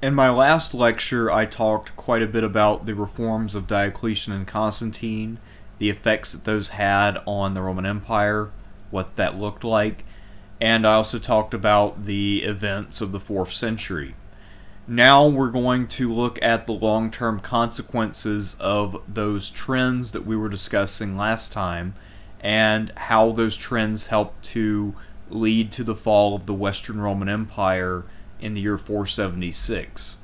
In my last lecture, I talked quite a bit about the reforms of Diocletian and Constantine, the effects that those had on the Roman Empire, what that looked like, and I also talked about the events of the 4th century. Now we're going to look at the long-term consequences of those trends that we were discussing last time, and how those trends helped to lead to the fall of the Western Roman Empire in the year 476.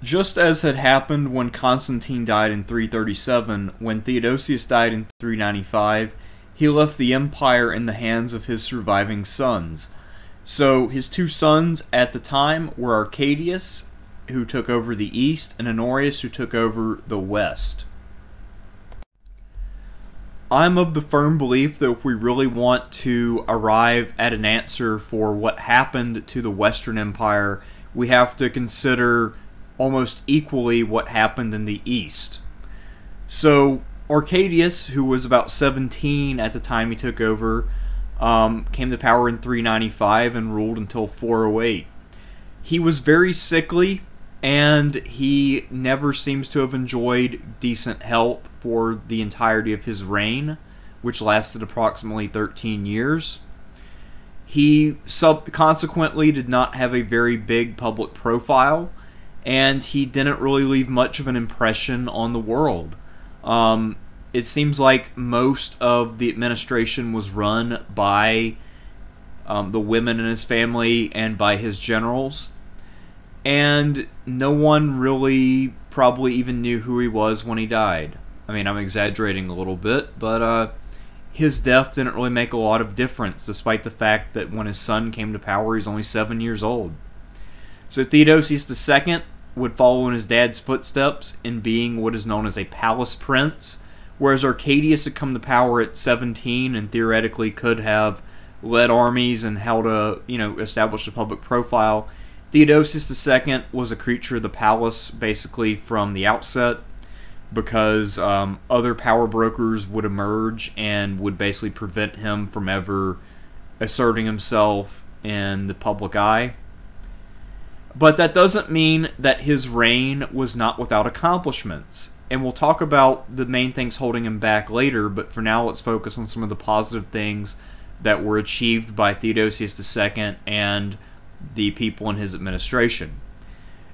Just as had happened when Constantine died in 337, when Theodosius died in 395, he left the empire in the hands of his surviving sons. So his two sons at the time were Arcadius, who took over the east, and Honorius, who took over the west. I'm of the firm belief that if we really want to arrive at an answer for what happened to the Western Empire, we have to consider almost equally what happened in the East. So, Arcadius, who was about 17 at the time he took over, came to power in 395 and ruled until 408. He was very sickly, and he never seems to have enjoyed decent health for the entirety of his reign, which lasted approximately 13 years. He consequently did not have a very big public profile, and he didn't really leave much of an impression on the world. It seems like most of the administration was run by the women in his family and by his generals, and no one really probably even knew who he was when he died. I mean, I'm exaggerating a little bit, but his death didn't really make a lot of difference, despite the fact that when his son came to power, he was only 7 years old. So Theodosius II would follow in his dad's footsteps in being what is known as a palace prince, whereas Arcadius had come to power at 17 and theoretically could have led armies and held a, established a public profile. Theodosius II was a creature of the palace basically from the outset, because other power brokers would emerge and would basically prevent him from ever asserting himself in the public eye. But that doesn't mean that his reign was not without accomplishments. And we'll talk about the main things holding him back later, but for now let's focus on some of the positive things that were achieved by Theodosius II and the people in his administration.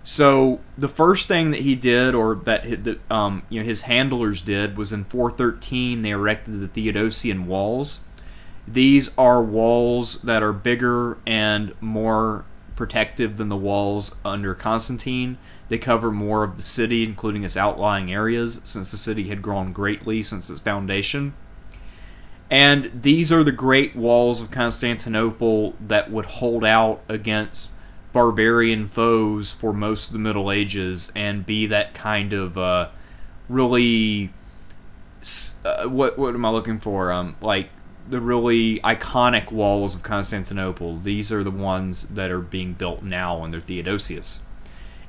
So the first thing that he did, or that his handlers did, was in 413 they erected the Theodosian walls. These are walls that are bigger and more protective than the walls under Constantine. They cover more of the city, including its outlying areas, since the city had grown greatly since its foundation. And these are the great walls of Constantinople that would hold out against barbarian foes for most of the Middle Ages and be that kind of really what am I looking for? Like the really iconic walls of Constantinople. These are the ones that are being built now under Theodosius.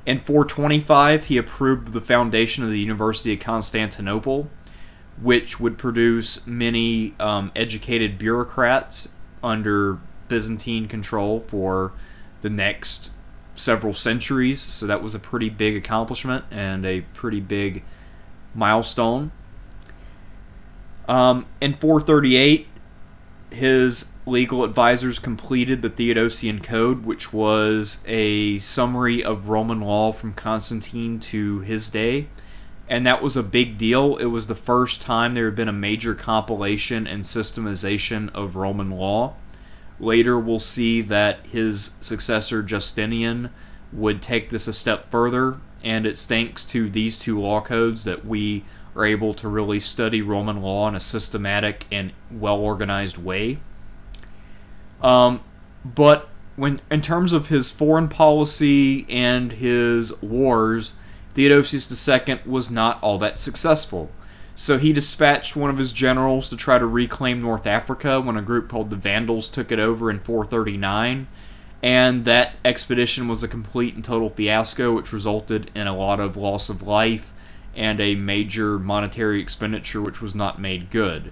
In 425, he approved the foundation of the University of Constantinople, which would produce many educated bureaucrats under Byzantine control for the next several centuries. So that was a pretty big accomplishment and a pretty big milestone. In 438, his legal advisors completed the Theodosian Code, which was a summary of Roman law from Constantine to his day. And that was a big deal. It was the first time there had been a major compilation and systemization of Roman law. Later we'll see that his successor Justinian would take this a step further, and it's thanks to these two law codes that we are able to really study Roman law in a systematic and well-organized way. But in terms of his foreign policy and his wars, Theodosius II was not all that successful. So he dispatched one of his generals to try to reclaim North Africa when a group called the Vandals took it over in 439. And that expedition was a complete and total fiasco, which resulted in a lot of loss of life and a major monetary expenditure which was not made good.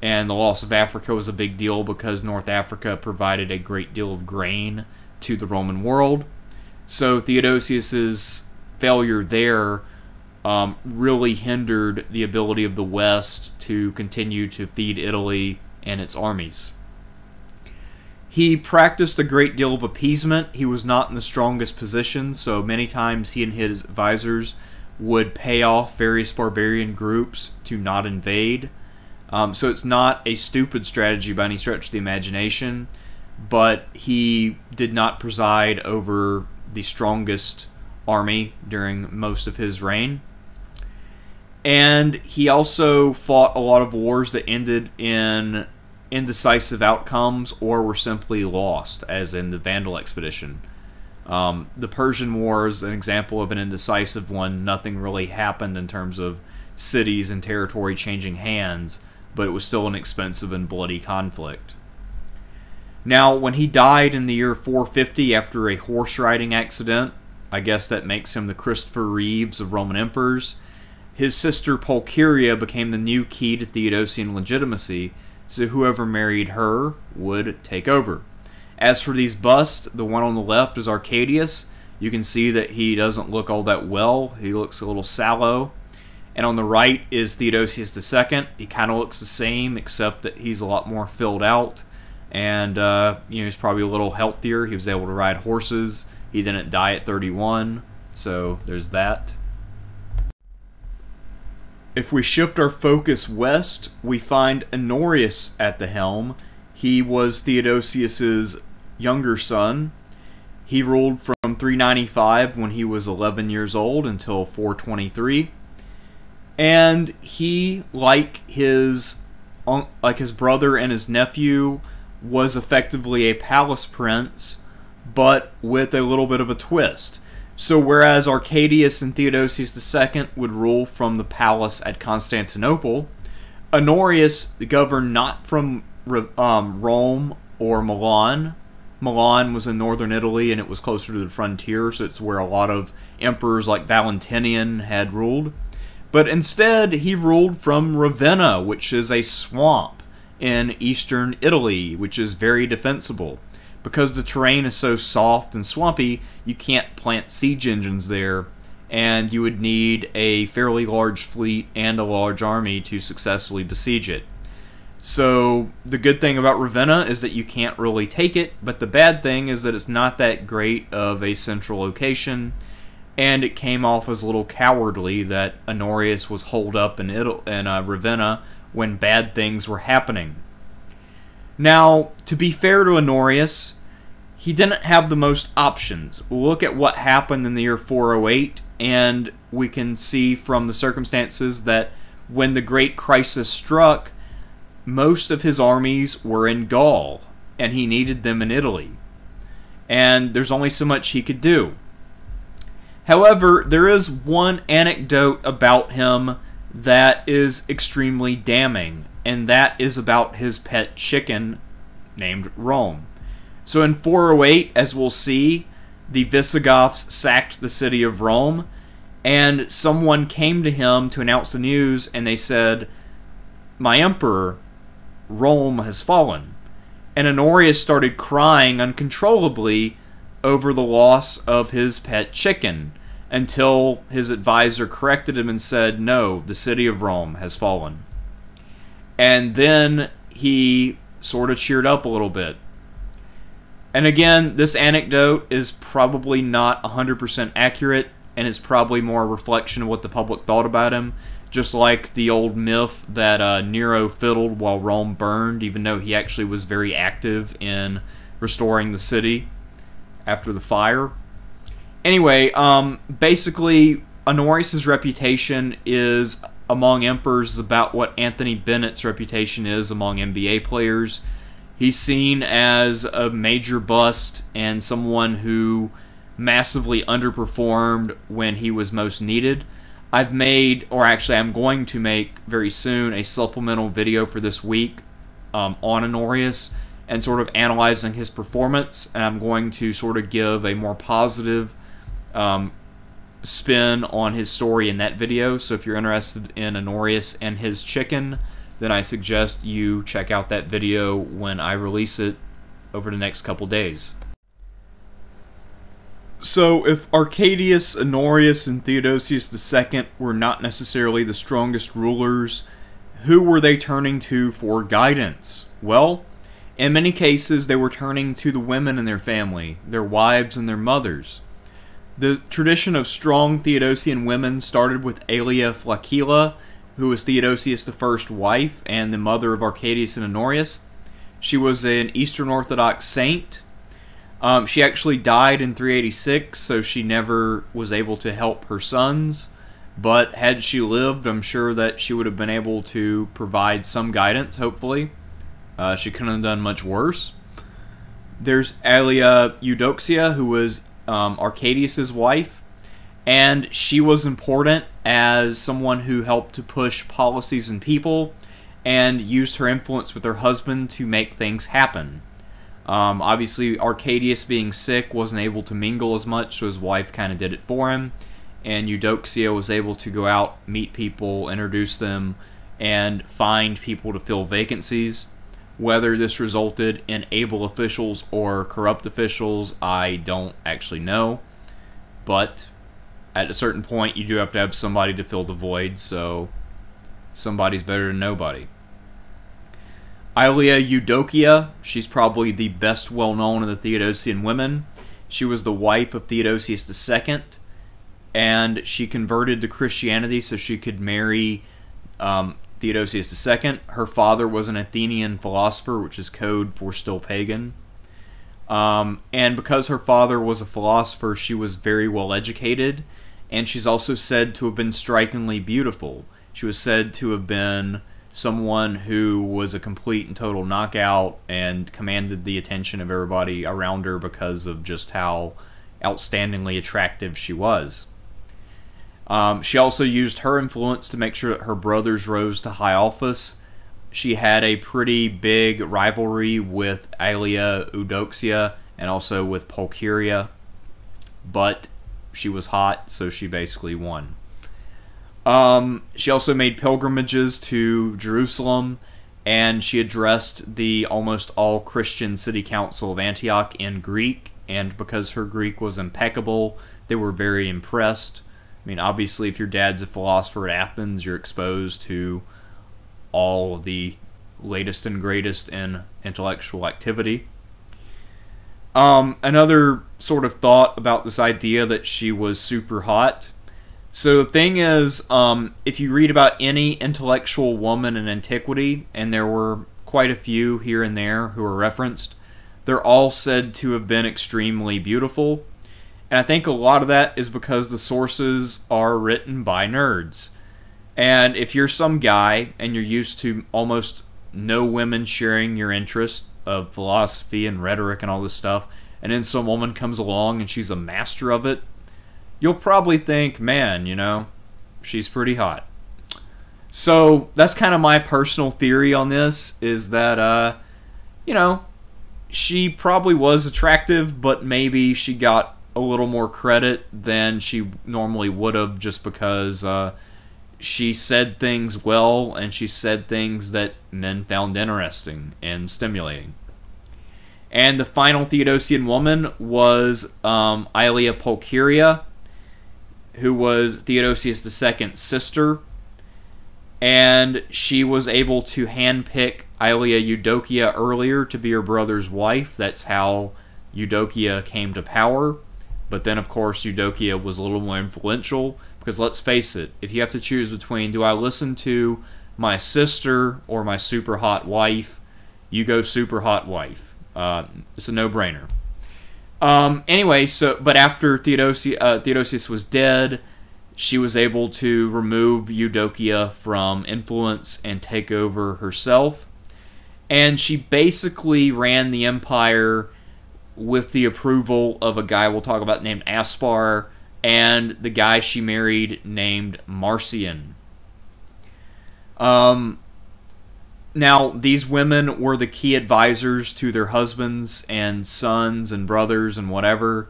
And the loss of Africa was a big deal because North Africa provided a great deal of grain to the Roman world. So Theodosius's failure there really hindered the ability of the West to continue to feed Italy and its armies. He practiced a great deal of appeasement. He was not in the strongest position, so many times he and his advisors would pay off various barbarian groups to not invade. So it's not a stupid strategy by any stretch of the imagination, but he did not preside over the strongest army during most of his reign. And he also fought a lot of wars that ended in indecisive outcomes or were simply lost, as in the Vandal expedition. The Persian War is an example of an indecisive one. Nothing really happened in terms of cities and territory changing hands, but it was still an expensive and bloody conflict. Now, when he died in the year 450 after a horse riding accident, I guess that makes him the Christopher Reeves of Roman emperors, his sister Pulcheria became the new key to Theodosian legitimacy, so whoever married her would take over. As for these busts, the one on the left is Arcadius. You can see that he doesn't look all that well. He looks a little sallow. And on the right is Theodosius II. He kind of looks the same, except that he's a lot more filled out. And, he's probably a little healthier. He was able to ride horses. He didn't die at 31. So there's that. If we shift our focus west, we find Honorius at the helm. He was Theodosius's younger son. He ruled from 395 when he was 11 years old until 423. And he, like his brother and his nephew, was effectively a palace prince, but with a little bit of a twist. So whereas Arcadius and Theodosius II would rule from the palace at Constantinople, Honorius governed not from Rome or Milan. Milan was in northern Italy and it was closer to the frontier, so it's where a lot of emperors like Valentinian had ruled. But instead, he ruled from Ravenna, which is a swamp in eastern Italy, which is very defensible. Because the terrain is so soft and swampy, you can't plant siege engines there, and you would need a fairly large fleet and a large army to successfully besiege it. So the good thing about Ravenna is that you can't really take it, but the bad thing is that it's not that great of a central location, and it came off as a little cowardly that Honorius was holed up in Ravenna when bad things were happening. Now, to be fair to Honorius, he didn't have the most options. Look at what happened in the year 408, and we can see from the circumstances that when the Great Crisis struck, most of his armies were in Gaul, and he needed them in Italy. And there's only so much he could do. However, there is one anecdote about him that is extremely damning, and that is about his pet chicken named Rome. So in 408, as we'll see, the Visigoths sacked the city of Rome, and someone came to him to announce the news, and they said, "My emperor, Rome has fallen." And Honorius started crying uncontrollably over the loss of his pet chicken, until his advisor corrected him and said, "No, the city of Rome has fallen." And then he sort of cheered up a little bit. And again, this anecdote is probably not 100% accurate, and it's probably more a reflection of what the public thought about him, just like the old myth that Nero fiddled while Rome burned, even though he actually was very active in restoring the city after the fire. Anyway, basically, Honorius' reputation is among emperors about what Anthony Bennett's reputation is among NBA players. He's seen as a major bust and someone who massively underperformed when he was most needed. I've made, or actually I'm going to make very soon, a supplemental video for this week on Honorius and sort of analyzing his performance, and I'm going to sort of give a more positive spin on his story in that video. So if you're interested in Honorius and his chicken, then I suggest you check out that video when I release it over the next couple days. So, if Arcadius, Honorius, and Theodosius II were not necessarily the strongest rulers, who were they turning to for guidance? Well, in many cases, they were turning to the women in their family, their wives and their mothers. The tradition of strong Theodosian women started with Aelia Flaccilla, who was Theodosius I's wife and the mother of Arcadius and Honorius. She was an Eastern Orthodox saint. She actually died in 386, so she never was able to help her sons. But had she lived, I'm sure that she would have been able to provide some guidance, hopefully. She couldn't have done much worse. There's Aelia Eudoxia, who was Arcadius' wife. And she was important as someone who helped to push policies and people and used her influence with her husband to make things happen. Obviously, Arcadius being sick wasn't able to mingle as much, so his wife kind of did it for him. And Eudoxia was able to go out, meet people, introduce them, and find people to fill vacancies. Whether this resulted in able officials or corrupt officials, I don't actually know. But at a certain point, you do have to have somebody to fill the void, so somebody's better than nobody. Aelia Eudokia, she's probably the best well-known of the Theodosian women. She was the wife of Theodosius II, and she converted to Christianity so she could marry Theodosius II. Her father was an Athenian philosopher, which is code for still pagan. And because her father was a philosopher, she was very well educated, and she's also said to have been strikingly beautiful. She was said to have been someone who was a complete and total knockout and commanded the attention of everybody around her because of just how outstandingly attractive she was. She also used her influence to make sure that her brothers rose to high office. She had a pretty big rivalry with Aelia Eudoxia and also with Pulcheria, but she was hot, so she basically won. She also made pilgrimages to Jerusalem, and she addressed the almost all Christian city council of Antioch in Greek, and because her Greek was impeccable, they were very impressed. I mean, obviously, if your dad's a philosopher at Athens, you're exposed to all the latest and greatest in intellectual activity. Another sort of thought about this idea that she was super hot. So the thing is, if you read about any intellectual woman in antiquity, and there were quite a few here and there who are referenced, they're all said to have been extremely beautiful. And I think a lot of that is because the sources are written by nerds. And if you're some guy and you're used to almost no women sharing your interest of philosophy and rhetoric and all this stuff, and then some woman comes along and she's a master of it, you'll probably think, man, you know, she's pretty hot. So that's kind of my personal theory on this, is that, you know, she probably was attractive, but maybe she got a little more credit than she normally would have just because she said things well, and she said things that men found interesting and stimulating. And the final Theodosian woman was Aelia Pulcheria, who was Theodosius II's sister, and she was able to handpick Aelia Eudokia earlier to be her brother's wife. That's how Eudokia came to power. But then, of course, Eudokia was a little more influential, because let's face it, if you have to choose between, do I listen to my sister or my super hot wife, you go super hot wife. It's a no-brainer. Anyway, but after Theodosius was dead, she was able to remove Eudokia from influence and take over herself. And she basically ran the empire with the approval of a guy we'll talk about named Aspar, and the guy she married named Marcian. Now, these women were the key advisors to their husbands and sons and brothers and whatever,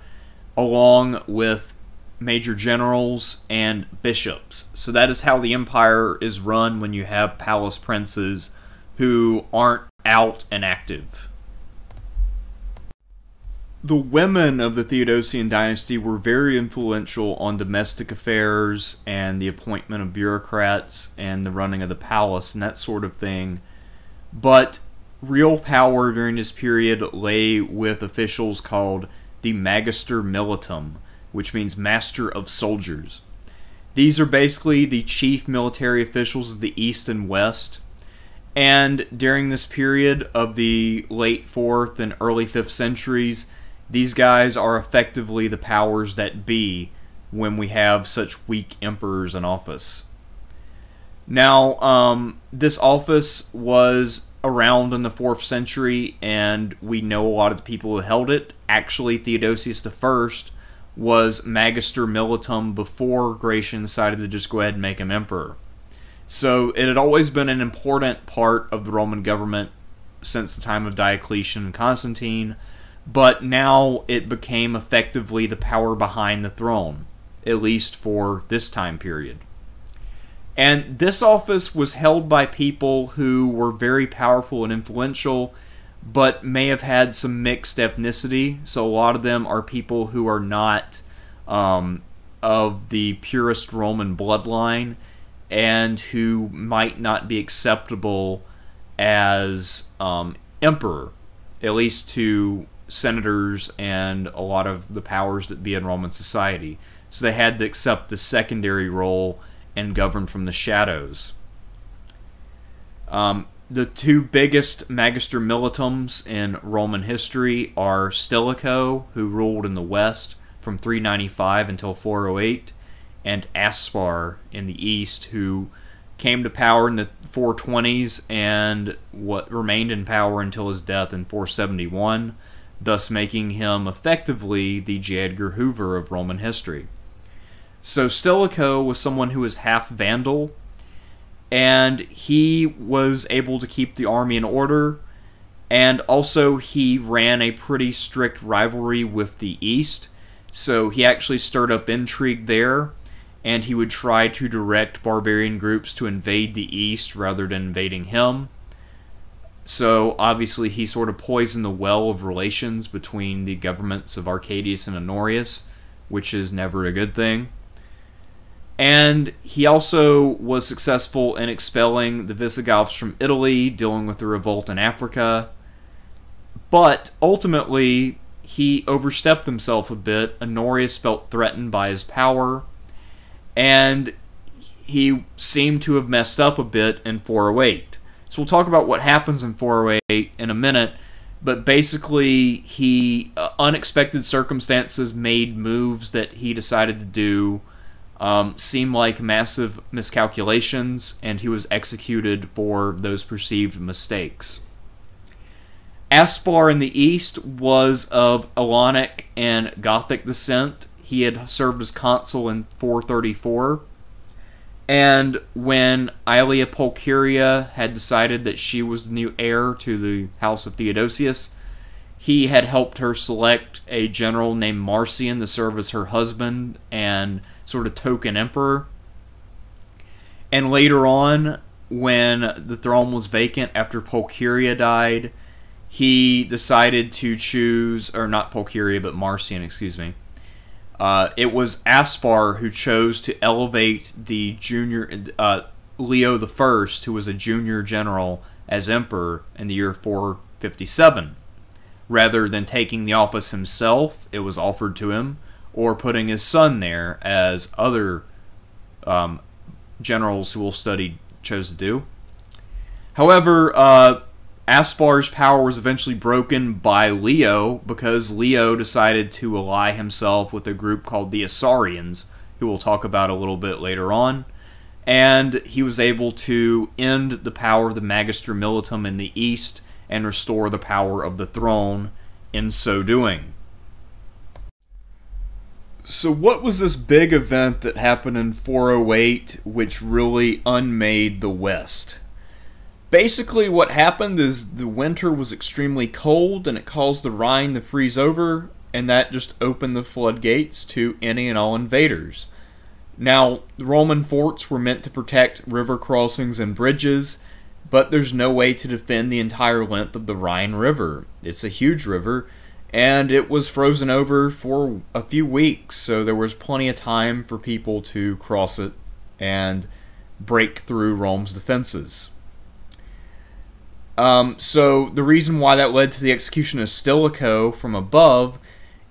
along with major generals and bishops. So that is how the empire is run when you have palace princes who aren't out and active. The women of the Theodosian dynasty were very influential on domestic affairs and the appointment of bureaucrats and the running of the palace and that sort of thing. But real power during this period lay with officials called the Magister Militum, which means Master of Soldiers. These are basically the chief military officials of the East and West. And during this period of the late 4th and early 5th centuries, these guys are effectively the powers that be when we have such weak emperors in office. Now, this office was around in the 4th century, and we know a lot of the people who held it. Actually, Theodosius I was Magister Militum before Gratian decided to just go ahead and make him emperor. So it had always been an important part of the Roman government since the time of Diocletian and Constantine, but now it became effectively the power behind the throne, at least for this time period. And this office was held by people who were very powerful and influential, but may have had some mixed ethnicity. So a lot of them are people who are not of the purest Roman bloodline, and who might not be acceptable as emperor, at least to senators and a lot of the powers that be in Roman society. So they had to accept the secondary role and govern from the shadows. The two biggest Magister Militums in Roman history are Stilicho, who ruled in the west from 395 until 408, and Aspar in the east, who came to power in the 420s and what remained in power until his death in 471, thus making him effectively the J. Edgar Hoover of Roman history. So Stilicho was someone who was half Vandal, and he was able to keep the army in order, and also he ran a pretty strict rivalry with the East, so he actually stirred up intrigue there, and he would try to direct barbarian groups to invade the East rather than invading him. So obviously he sort of poisoned the well of relations between the governments of Arcadius and Honorius, which is never a good thing. And he also was successful in expelling the Visigoths from Italy, dealing with the revolt in Africa. But ultimately, he overstepped himself a bit. Honorius felt threatened by his power, and he seemed to have messed up a bit in 408. So we'll talk about what happens in 408 in a minute, but basically he, unexpected circumstances made moves that he decided to do seem like massive miscalculations, and he was executed for those perceived mistakes. Aspar in the east was of Alanic and Gothic descent. He had served as consul in 434, and when Aelia Pulcheria had decided that she was the new heir to the house of Theodosius, he had helped her select a general named Marcian to serve as her husband and sort of token emperor. And later on, when the throne was vacant after Pulcheria died, he decided to choose, or not Pulcheria, but Marcian, excuse me. It was Aspar who chose to elevate the junior Leo I, who was a junior general, as emperor in the year 457. Rather than taking the office himself, it was offered to him, or putting his son there, as other generals who will study chose to do. However, Aspar's power was eventually broken by Leo, because Leo decided to ally himself with a group called the Isaurians, who we'll talk about a little bit later on, and he was able to end the power of the Magister Militum in the east and restore the power of the throne in so doing. So what was this big event that happened in 408 which really unmade the West? Basically what happened is the winter was extremely cold and it caused the Rhine to freeze over, and that just opened the floodgates to any and all invaders. Now, the Roman forts were meant to protect river crossings and bridges, but there's no way to defend the entire length of the Rhine River. It's a huge river, and it was frozen over for a few weeks, so there was plenty of time for people to cross it and break through Rome's defenses. So the reason why that led to the execution of Stilicho from above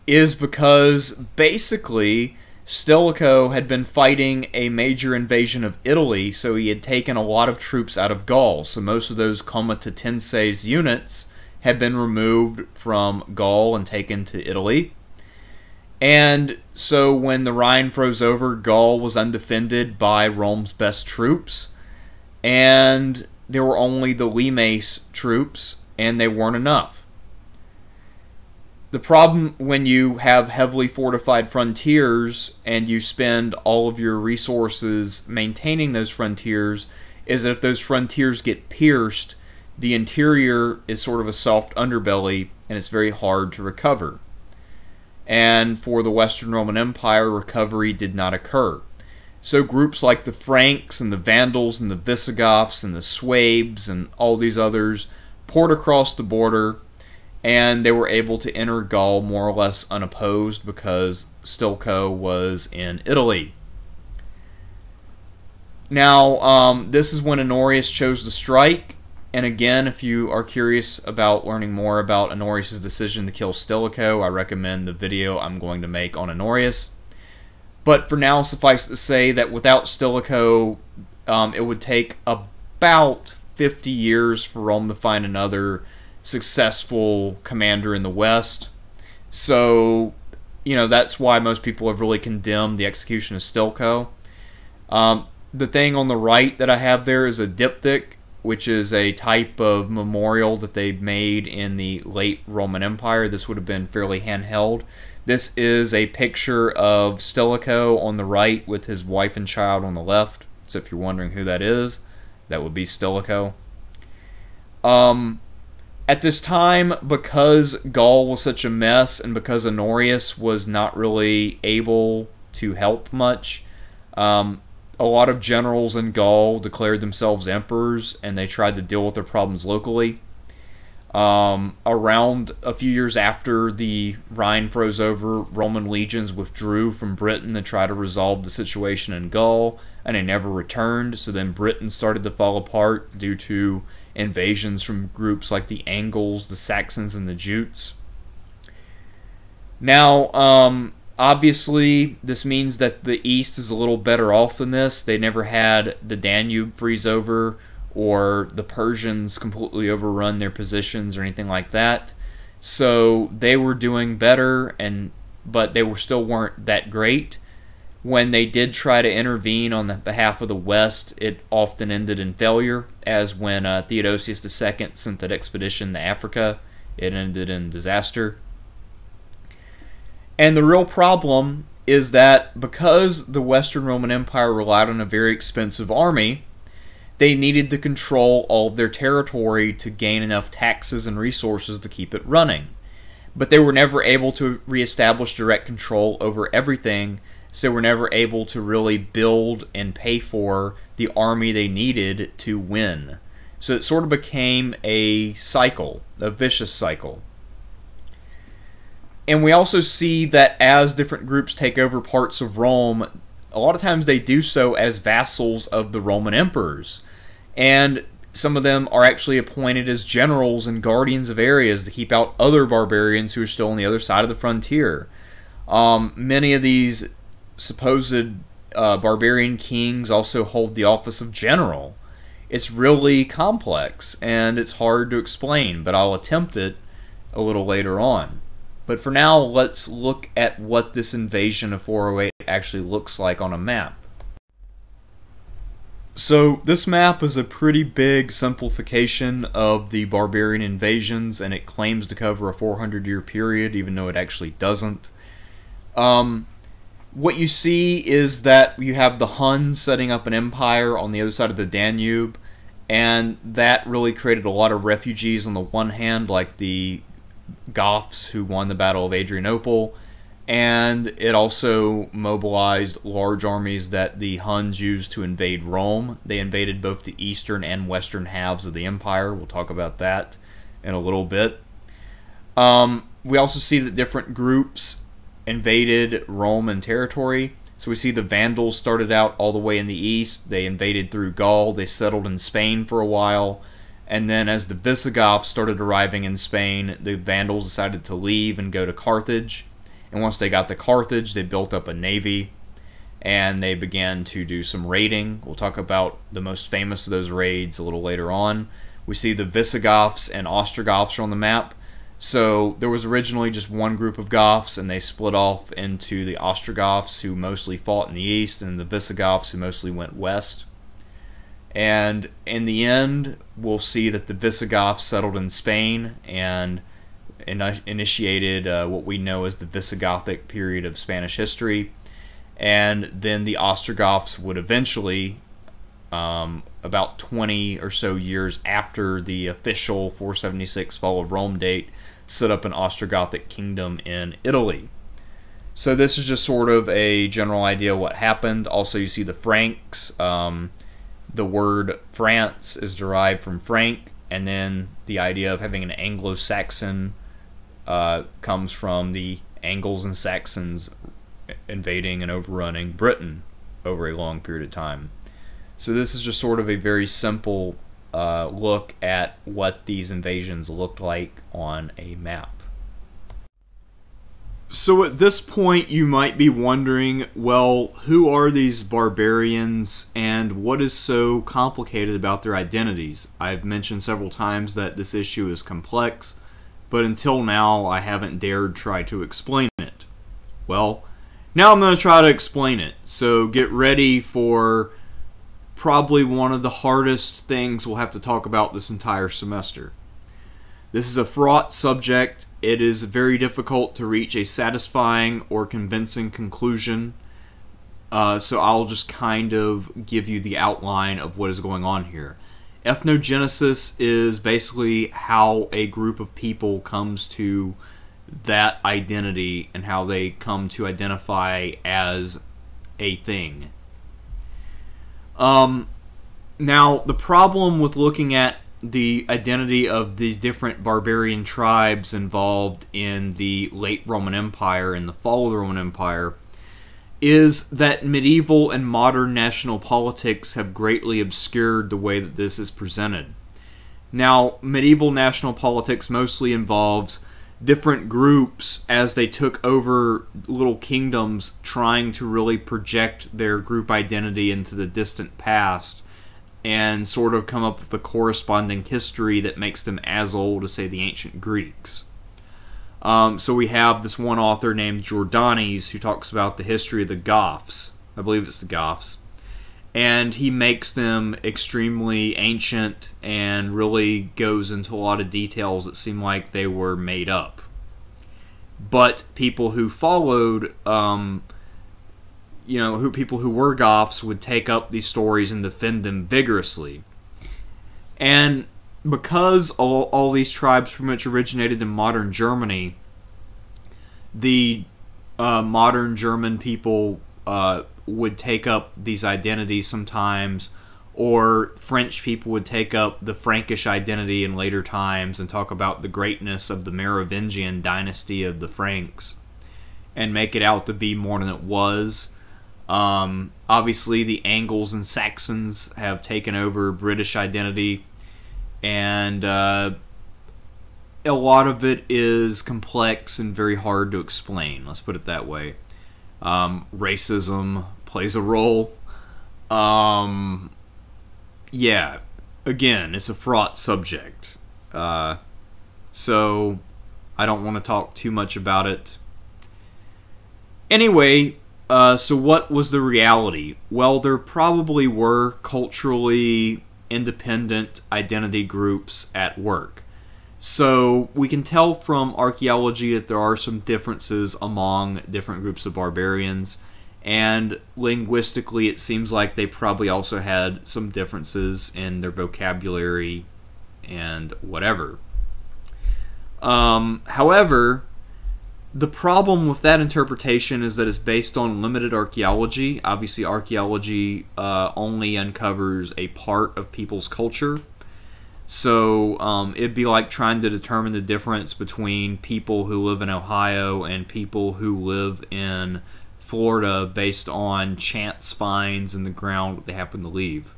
is because basically Stilicho had been fighting a major invasion of Italy, so he had taken a lot of troops out of Gaul. So most of those Comitatenses units had been removed from Gaul and taken to Italy. And so when the Rhine froze over, Gaul was undefended by Rome's best troops, and there were only the limes troops, and they weren't enough. The problem when you have heavily fortified frontiers and you spend all of your resources maintaining those frontiers is that if those frontiers get pierced, the interior is sort of a soft underbelly and it's very hard to recover. And for the Western Roman Empire, recovery did not occur. So groups like the Franks and the Vandals and the Visigoths and the Suabes and all these others poured across the border, and they were able to enter Gaul more or less unopposed because Stilicho was in Italy. Now, this is when Honorius chose to strike, and again, if you are curious about learning more about Honorius' decision to kill Stilicho, I recommend the video I'm going to make on Honorius. But for now, suffice to say that without Stilicho, it would take about 50 years for Rome to find another successful commander in the West. So, that's why most people have really condemned the execution of Stilicho. The thing on the right that I have there is a diptych, which is a type of memorial that they made in the late Roman Empire. This would have been fairly handheld. This is a picture of Stilicho on the right with his wife and child on the left. So if you're wondering who that is, that would be Stilicho. At this time, because Gaul was such a mess and because Honorius was not really able to help much, a lot of generals in Gaul declared themselves emperors and they tried to deal with their problems locally. Around a few years after the Rhine froze over, Roman legions withdrew from Britain to try to resolve the situation in Gaul, and they never returned. So then Britain started to fall apart due to invasions from groups like the Angles, the Saxons, and the Jutes. Now, obviously, this means that the East is a little better off than this. They never had the Danube freeze over or the Persians completely overrun their positions or anything like that. So they were doing better, but they still weren't that great. When they did try to intervene on the behalf of the West, it often ended in failure, as when Theodosius II sent that expedition to Africa, it ended in disaster. And the real problem is that because the Western Roman Empire relied on a very expensive army, they needed to control all of their territory to gain enough taxes and resources to keep it running. But they were never able to reestablish direct control over everything, so they were never able to really build and pay for the army they needed to win. So it sort of became a cycle, a vicious cycle. And we also see that as different groups take over parts of Rome, a lot of times they do so as vassals of the Roman emperors. And some of them are actually appointed as generals and guardians of areas to keep out other barbarians who are still on the other side of the frontier. Many of these supposed barbarian kings also hold the office of general. It's really complex and it's hard to explain, but I'll attempt it a little later on. But for now, let's look at what this invasion of 408 actually looks like on a map. So this map is a pretty big simplification of the barbarian invasions, and it claims to cover a 400-year period, even though it actually doesn't. What you see is that you have the Huns setting up an empire on the other side of the Danube, and that really created a lot of refugees on the one hand, like the Goths who won the Battle of Adrianople, and it also mobilized large armies that the Huns used to invade Rome. They invaded both the eastern and western halves of the empire. We'll talk about that in a little bit. We also see that different groups invaded Roman territory. So we see the Vandals started out all the way in the east. They invaded through Gaul. They settled in Spain for a while. And then as the Visigoths started arriving in Spain, the Vandals decided to leave and go to Carthage. And once they got to Carthage, they built up a navy. And they began to do some raiding. We'll talk about the most famous of those raids a little later on. We see the Visigoths and Ostrogoths are on the map. So there was originally just one group of Goths, and they split off into the Ostrogoths, who mostly fought in the east, and the Visigoths, who mostly went west. And in the end, we'll see that the Visigoths settled in Spain and initiated what we know as the Visigothic period of Spanish history. And then the Ostrogoths would eventually, about 20 or so years after the official 476 fall of Rome date, set up an Ostrogothic kingdom in Italy. So this is just sort of a general idea of what happened. Also, you see the Franks. The word France is derived from Frank, and then the idea of having an Anglo-Saxon comes from the Angles and Saxons invading and overrunning Britain over a long period of time. So this is just sort of a very simple look at what these invasions looked like on a map. So at this point you might be wondering, well, who are these barbarians and what is so complicated about their identities? I've mentioned several times that this issue is complex, but until now I haven't dared try to explain it. Well, now I'm going to try to explain it, so get ready for probably one of the hardest things we'll have to talk about this entire semester. This is a fraught subject. It is very difficult to reach a satisfying or convincing conclusion, so I'll just kind of give you the outline of what is going on here. Ethnogenesis is basically how a group of people comes to that identity and how they come to identify as a thing. Now, the problem with looking at the identity of these different barbarian tribes involved in the late Roman Empire and the fall of the Roman Empire is that medieval and modern national politics have greatly obscured the way that this is presented. Now, medieval national politics mostly involves different groups as they took over little kingdoms trying to really project their group identity into the distant past and sort of come up with a corresponding history that makes them as old as, say, the ancient Greeks. So we have this one author named Jordanes who talks about the history of the Goths. I believe it's the Goths. And he makes them extremely ancient and really goes into a lot of details that seem like they were made up. But people who followed, people who were Goths would take up these stories and defend them vigorously. And because all these tribes pretty much originated in modern Germany, the modern German people would take up these identities sometimes, or French people would take up the Frankish identity in later times and talk about the greatness of the Merovingian dynasty of the Franks and make it out to be more than it was. Obviously, the Angles and Saxons have taken over British identity, and a lot of it is complex and very hard to explain. Let's put it that way. Racism plays a role. Yeah, again, it's a fraught subject. So I don't want to talk too much about it. Anyway, so what was the reality? Well, there probably were culturally independent identity groups at work. So we can tell from archaeology that there are some differences among different groups of barbarians, and linguistically it seems like they probably also had some differences in their vocabulary and whatever. However, the problem with that interpretation is that it's based on limited archaeology. Obviously, archaeology only uncovers a part of people's culture. So it'd be like trying to determine the difference between people who live in Ohio and people who live in Florida based on chance finds in the ground that they happen to leave.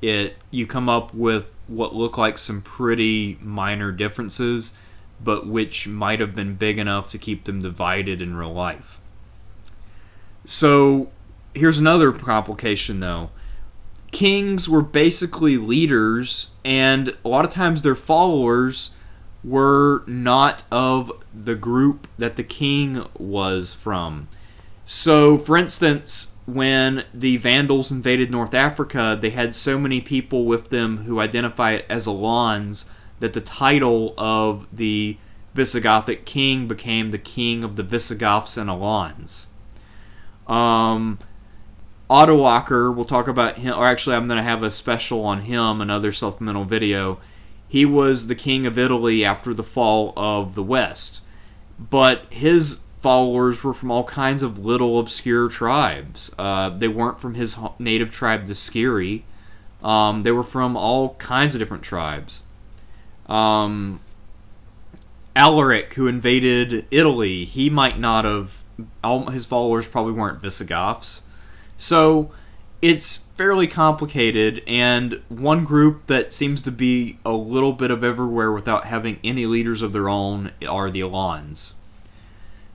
You come up with what look like some pretty minor differences, but which might have been big enough to keep them divided in real life. So here's another complication though. Kings were basically leaders, and a lot of times their followers were not of the group that the king was from. So, for instance, when the Vandals invaded North Africa, they had so many people with them who identified as Alans that the title of the Visigothic king became the king of the Visigoths and Alans. Odoacer, we'll talk about him, or actually I'm going to have a special on him, another supplemental video. He was the king of Italy after the fall of the West. But his followers were from all kinds of little obscure tribes. They weren't from his native tribe, the Sciri. They were from all kinds of different tribes. Alaric, who invaded Italy, he might not have, all his followers probably weren't Visigoths. So it's fairly complicated, and one group that seems to be a little bit of everywhere without having any leaders of their own are the Alans.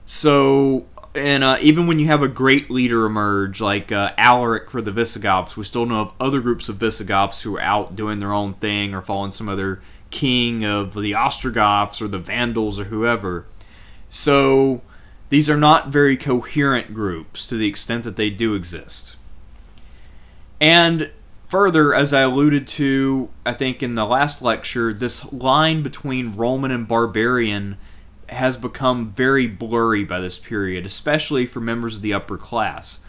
So, and even when you have a great leader emerge, like Alaric for the Visigoths, we still know of other groups of Visigoths who are out doing their own thing or following some other king of the Ostrogoths or the Vandals or whoever. So these are not very coherent groups to the extent that they do exist. And further, as I alluded to, I think in the last lecture, this line between Roman and barbarian has become very blurry by this period, especially for members of the upper class.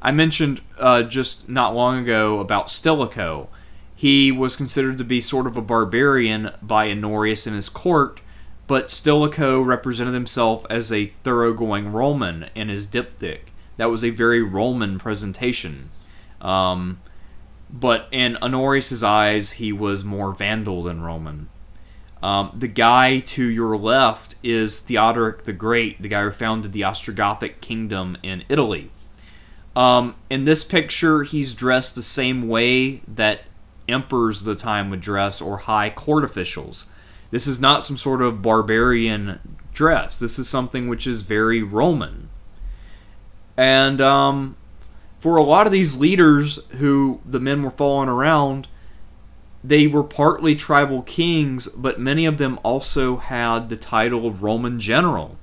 I mentioned just not long ago about Stilicho. He was considered to be sort of a barbarian by Honorius and his court, but Stilicho represented himself as a thoroughgoing Roman in his diptych. That was a very Roman presentation. But in Honorius' eyes, he was more Vandal than Roman. The guy to your left is Theodoric the Great, the guy who founded the Ostrogothic kingdom in Italy. In this picture, he's dressed the same way that emperors of the time would dress, or high court officials. This is not some sort of barbarian dress. This is something which is very Roman. And for a lot of these leaders who the men were following around, they were partly tribal kings, but many of them also had the title of Roman general.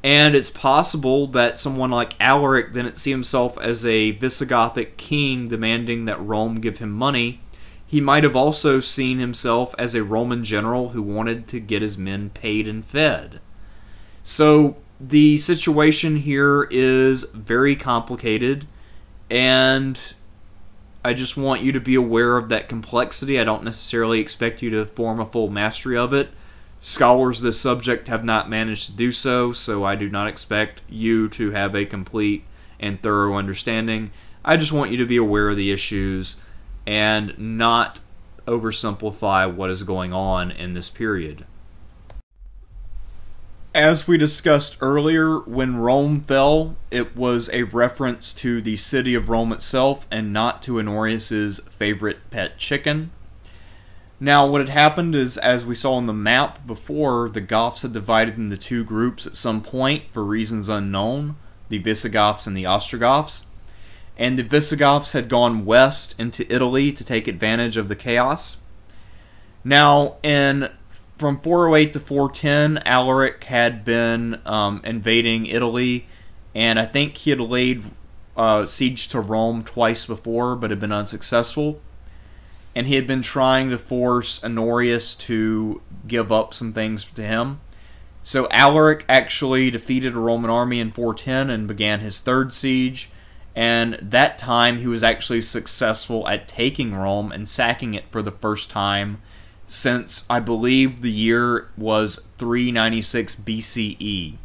And it's possible that someone like Alaric didn't see himself as a Visigothic king demanding that Rome give him money. He might have also seen himself as a Roman general who wanted to get his men paid and fed. So the situation here is very complicated, and I just want you to be aware of that complexity. I don't necessarily expect you to form a full mastery of it. Scholars of this subject have not managed to do so, so I do not expect you to have a complete and thorough understanding. I just want you to be aware of the issues and not oversimplify what is going on in this period. As we discussed earlier, when Rome fell, it was a reference to the city of Rome itself and not to Honorius' favorite pet chicken. Now, what had happened is, as we saw on the map before, the Goths had divided into two groups at some point for reasons unknown, the Visigoths and the Ostrogoths. And the Visigoths had gone west into Italy to take advantage of the chaos. Now, from 408 to 410, Alaric had been invading Italy, and I think he had laid siege to Rome twice before, but had been unsuccessful. And he had been trying to force Honorius to give up some things to him. So Alaric actually defeated a Roman army in 410 and began his third siege. And that time he was actually successful at taking Rome and sacking it for the first time since, I believe, the year was 396 BCE.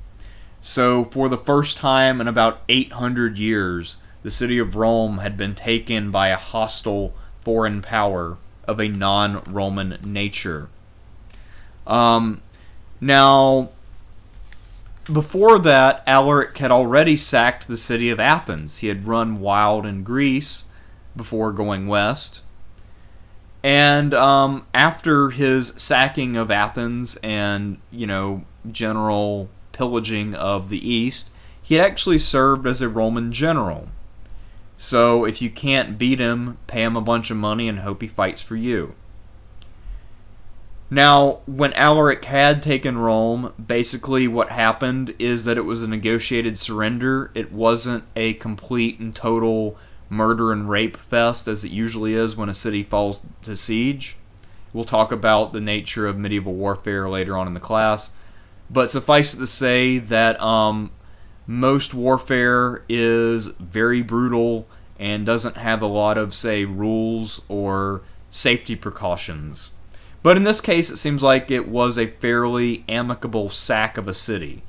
So for the first time in about 800 years, the city of Rome had been taken by a hostile foreign power. of a non-Roman nature. Now, before that, Alaric had already sacked the city of Athens. He had run wild in Greece before going west. And after his sacking of Athens and, general pillaging of the east, he had actually served as a Roman general. So if you can't beat him, pay him a bunch of money and hope he fights for you. Now, when Alaric had taken Rome, basically what happened is that it was a negotiated surrender. It wasn't a complete and total murder and rape fest as it usually is when a city falls to siege. We'll talk about the nature of medieval warfare later on in the class. But suffice it to say that most warfare is very brutal and doesn't have a lot of, say, rules or safety precautions. But in this case, it seems like it was a fairly amicable sack of a city.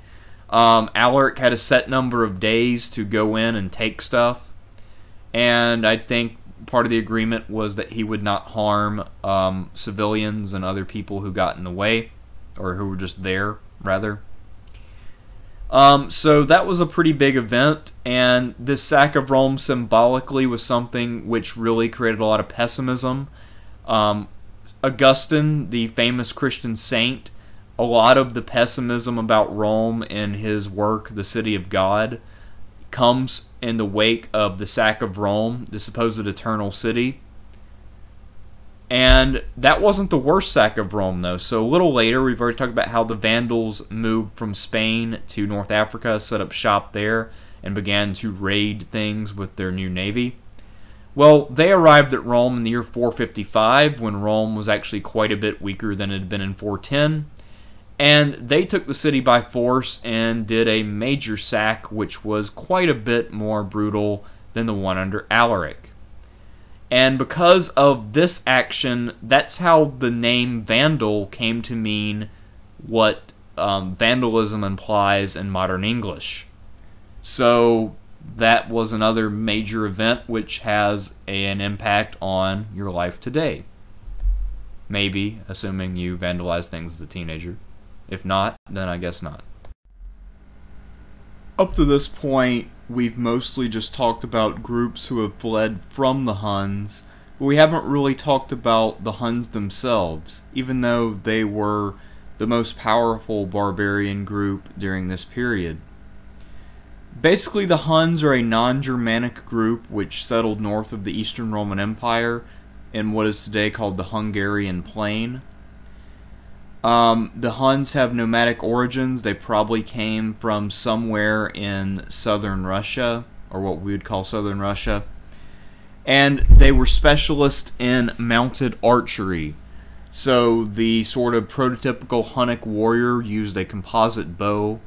Alaric had a set number of days to go in and take stuff, and I think part of the agreement was that he would not harm civilians and other people who got in the way, or who were just there, rather. So that was a pretty big event, and this sack of Rome symbolically was something which really created a lot of pessimism. Augustine, the famous Christian saint, a lot of the pessimism about Rome in his work, The City of God, comes in the wake of the sack of Rome, the supposed eternal city. And that wasn't the worst sack of Rome, though. So a little later, we've already talked about how the Vandals moved from Spain to North Africa, set up shop there, and began to raid things with their new navy. Well, they arrived at Rome in the year 455, when Rome was actually quite a bit weaker than it had been in 410. And they took the city by force and did a major sack, which was quite a bit more brutal than the one under Alaric. And because of this action, that's how the name Vandal came to mean what vandalism implies in modern English. So that was another major event which has an impact on your life today. Maybe, assuming you vandalized things as a teenager. If not, then I guess not. Up to this point, we've mostly just talked about groups who have fled from the Huns, but we haven't really talked about the Huns themselves, even though they were the most powerful barbarian group during this period. Basically, the Huns are a non-Germanic group which settled north of the Eastern Roman Empire in what is today called the Hungarian Plain. The Huns have nomadic origins. They probably came from somewhere in southern Russia, or what we would call southern Russia. And they were specialists in mounted archery. So the sort of prototypical Hunnic warrior used a composite bow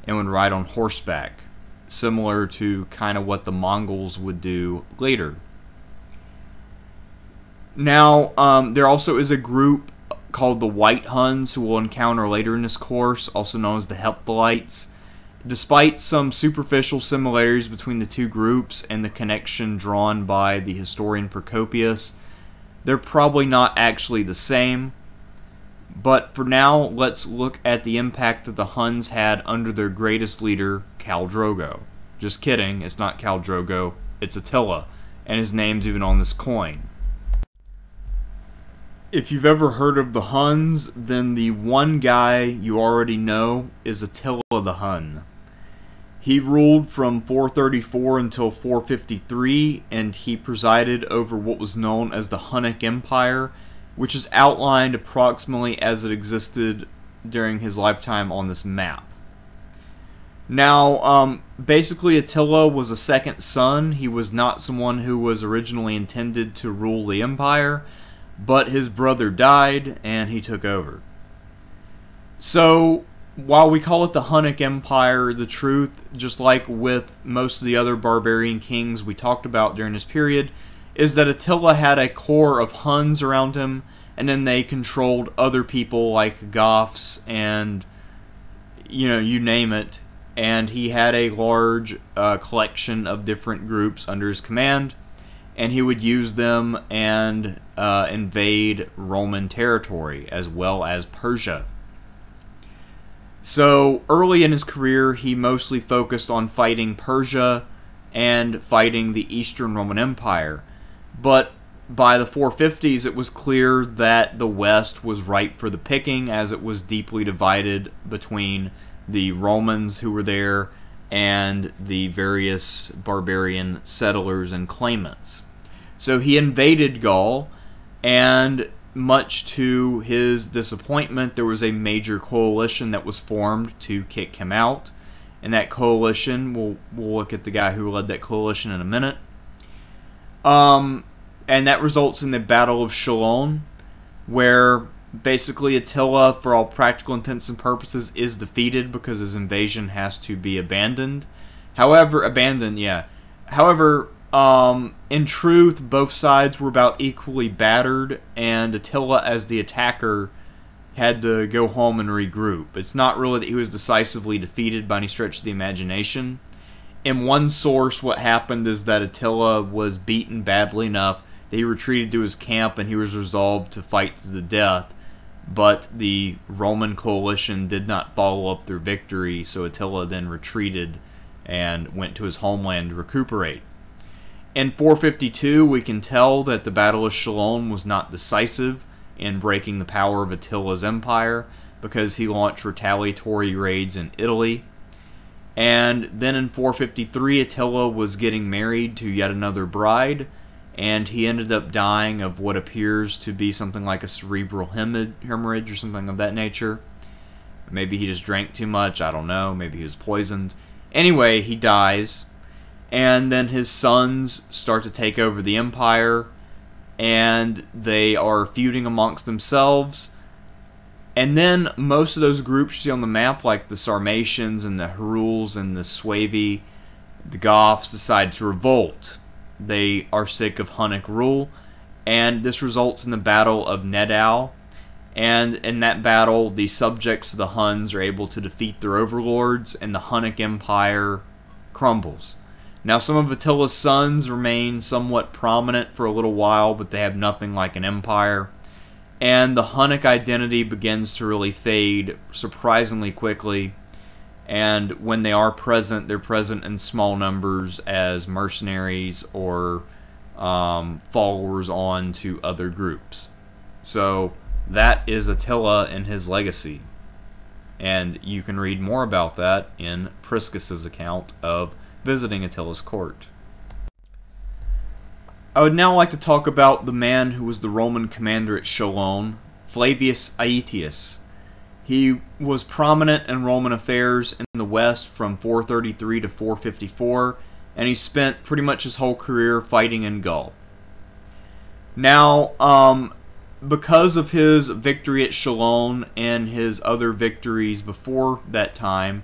and would ride on horseback, similar to kind of what the Mongols would do later. Now, there also is a group called the White Huns, who we'll encounter later in this course, also known as the Hephthalites. Despite some superficial similarities between the two groups and the connection drawn by the historian Procopius, they're probably not actually the same. But for now, let's look at the impact that the Huns had under their greatest leader, Khal Drogo. Just kidding, it's not Khal Drogo, it's Attila, and his name's even on this coin. If you've ever heard of the Huns, then the one guy you already know is Attila the Hun. He ruled from 434 until 453, and he presided over what was known as the Hunnic Empire, which is outlined approximately as it existed during his lifetime on this map. Now, basically Attila was a second son. He was not someone who was originally intended to rule the empire, but his brother died and he took over. So, while we call it the Hunnic Empire, the truth, just like with most of the other barbarian kings we talked about during this period, is that Attila had a core of Huns around him, and then they controlled other people like Goths and, you name it, and he had a large collection of different groups under his command. and he would use them and invade Roman territory as well as Persia. So early in his career, he mostly focused on fighting Persia and fighting the Eastern Roman Empire. But by the 450s, it was clear that the West was ripe for the picking, as it was deeply divided between the Romans who were there and the various barbarian settlers and claimants. So he invaded Gaul, and much to his disappointment, there was a major coalition that was formed to kick him out. And that coalition, we'll look at the guy who led that coalition in a minute. And that results in the Battle of Chalon, where basically Attila, for all practical intents and purposes, is defeated because his invasion has to be abandoned. However, in truth, both sides were about equally battered, and Attila, as the attacker, had to go home and regroup. It's not really that he was decisively defeated by any stretch of the imagination. In one source, what happened is that Attila was beaten badly enough that he retreated to his camp and he was resolved to fight to the death. But the Roman coalition did not follow up their victory, so Attila then retreated and went to his homeland to recuperate. In 452, we can tell that the Battle of Chalon was not decisive in breaking the power of Attila's empire, because he launched retaliatory raids in Italy. And then in 453, Attila was getting married to yet another bride, and he ended up dying of what appears to be something like a cerebral hemorrhage or something of that nature. Maybe he just drank too much, I don't know, maybe he was poisoned. Anyway, he dies, and then his sons start to take over the empire, and they are feuding amongst themselves. And then most of those groups you see on the map, like the Sarmatians and the Heruls and the Suevi, the Goths, decide to revolt. They are sick of Hunnic rule, and this results in the Battle of Nedao. And in that battle, the subjects of the Huns are able to defeat their overlords, and the Hunnic Empire crumbles. Now, some of Attila's sons remain somewhat prominent for a little while, but they have nothing like an empire. And the Hunnic identity begins to really fade surprisingly quickly. And when they are present, they're present in small numbers as mercenaries or followers on to other groups. So that is Attila and his legacy. And you can read more about that in Priscus's account of visiting Attila's court. I would now like to talk about the man who was the Roman commander at Chalon, Flavius Aetius. He was prominent in Roman affairs in the West from 433 to 454, and he spent pretty much his whole career fighting in Gaul. Now, because of his victory at Chalon and his other victories before that time,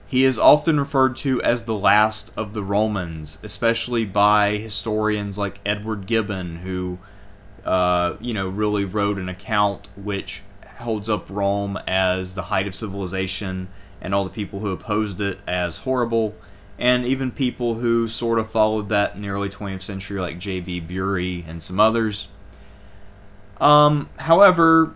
he is often referred to as the last of the Romans, especially by historians like Edward Gibbon, who, really wrote an account which holds up Rome as the height of civilization, and all the people who opposed it as horrible, and even people who sort of followed that in the early 20th century, like J.B. Bury and some others. However,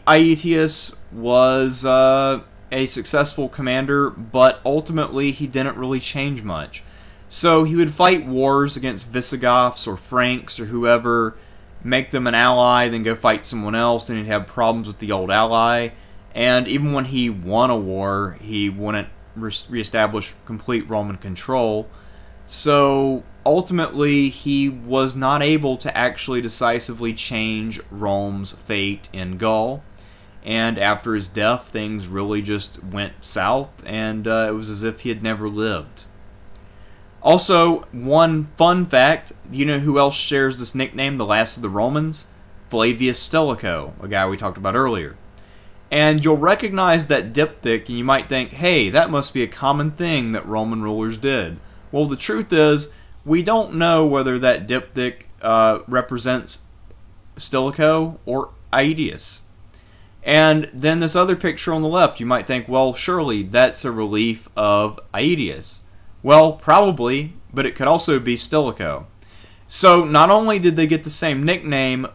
Aetius was a successful commander, but ultimately he didn't really change much. So he would fight wars against Visigoths or Franks or whoever, make them an ally, then go fight someone else, and he'd have problems with the old ally. And even when he won a war, he wouldn't reestablish complete Roman control. So ultimately, he was not able to actually decisively change Rome's fate in Gaul. And after his death, things really just went south, and it was as if he had never lived. Also, one fun fact, you know who else shares this nickname, the last of the Romans? Flavius Stilicho, a guy we talked about earlier. And you'll recognize that diptych, and you might think, hey, that must be a common thing that Roman rulers did. Well, the truth is, we don't know whether that diptych represents Stilicho or Aetius. And then this other picture on the left, you might think, well, surely that's a relief of Aetius. Well, probably, but it could also be Stilicho. So not only did they get the same nickname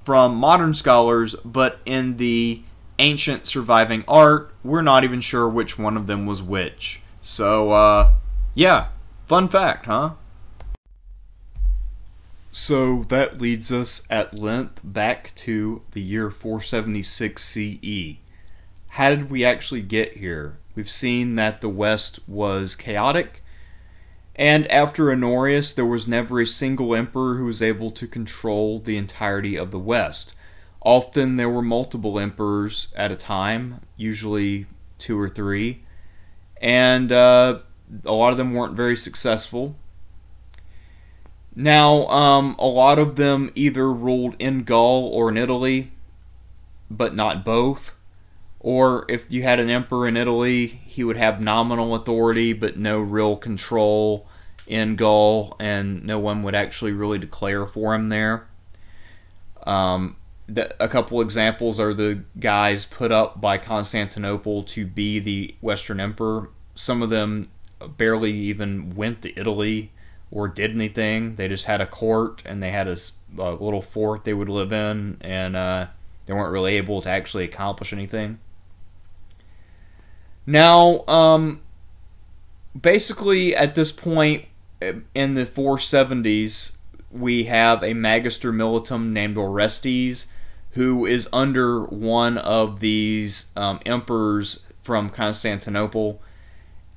from modern scholars, but in the ancient surviving art, we're not even sure which one of them was which. So, yeah, fun fact, huh? So that leads us at length back to the year 476 CE. How did we actually get here? We've seen that the West was chaotic, and after Honorius, there was never a single emperor who was able to control the entirety of the West. Often there were multiple emperors at a time, usually 2 or 3, and a lot of them weren't very successful. Now, a lot of them either ruled in Gaul or in Italy, but not both. Or if you had an emperor in Italy, he would have nominal authority but no real control in Gaul, and no one would actually really declare for him there. A couple examples are the guys put up by Constantinople to be the Western Emperor. Some of them barely even went to Italy or did anything. They just had a court, and they had a little fort they would live in, and they weren't really able to actually accomplish anything. Now, basically at this point in the 470s, we have a Magister Militum named Orestes, who is under one of these emperors from Constantinople,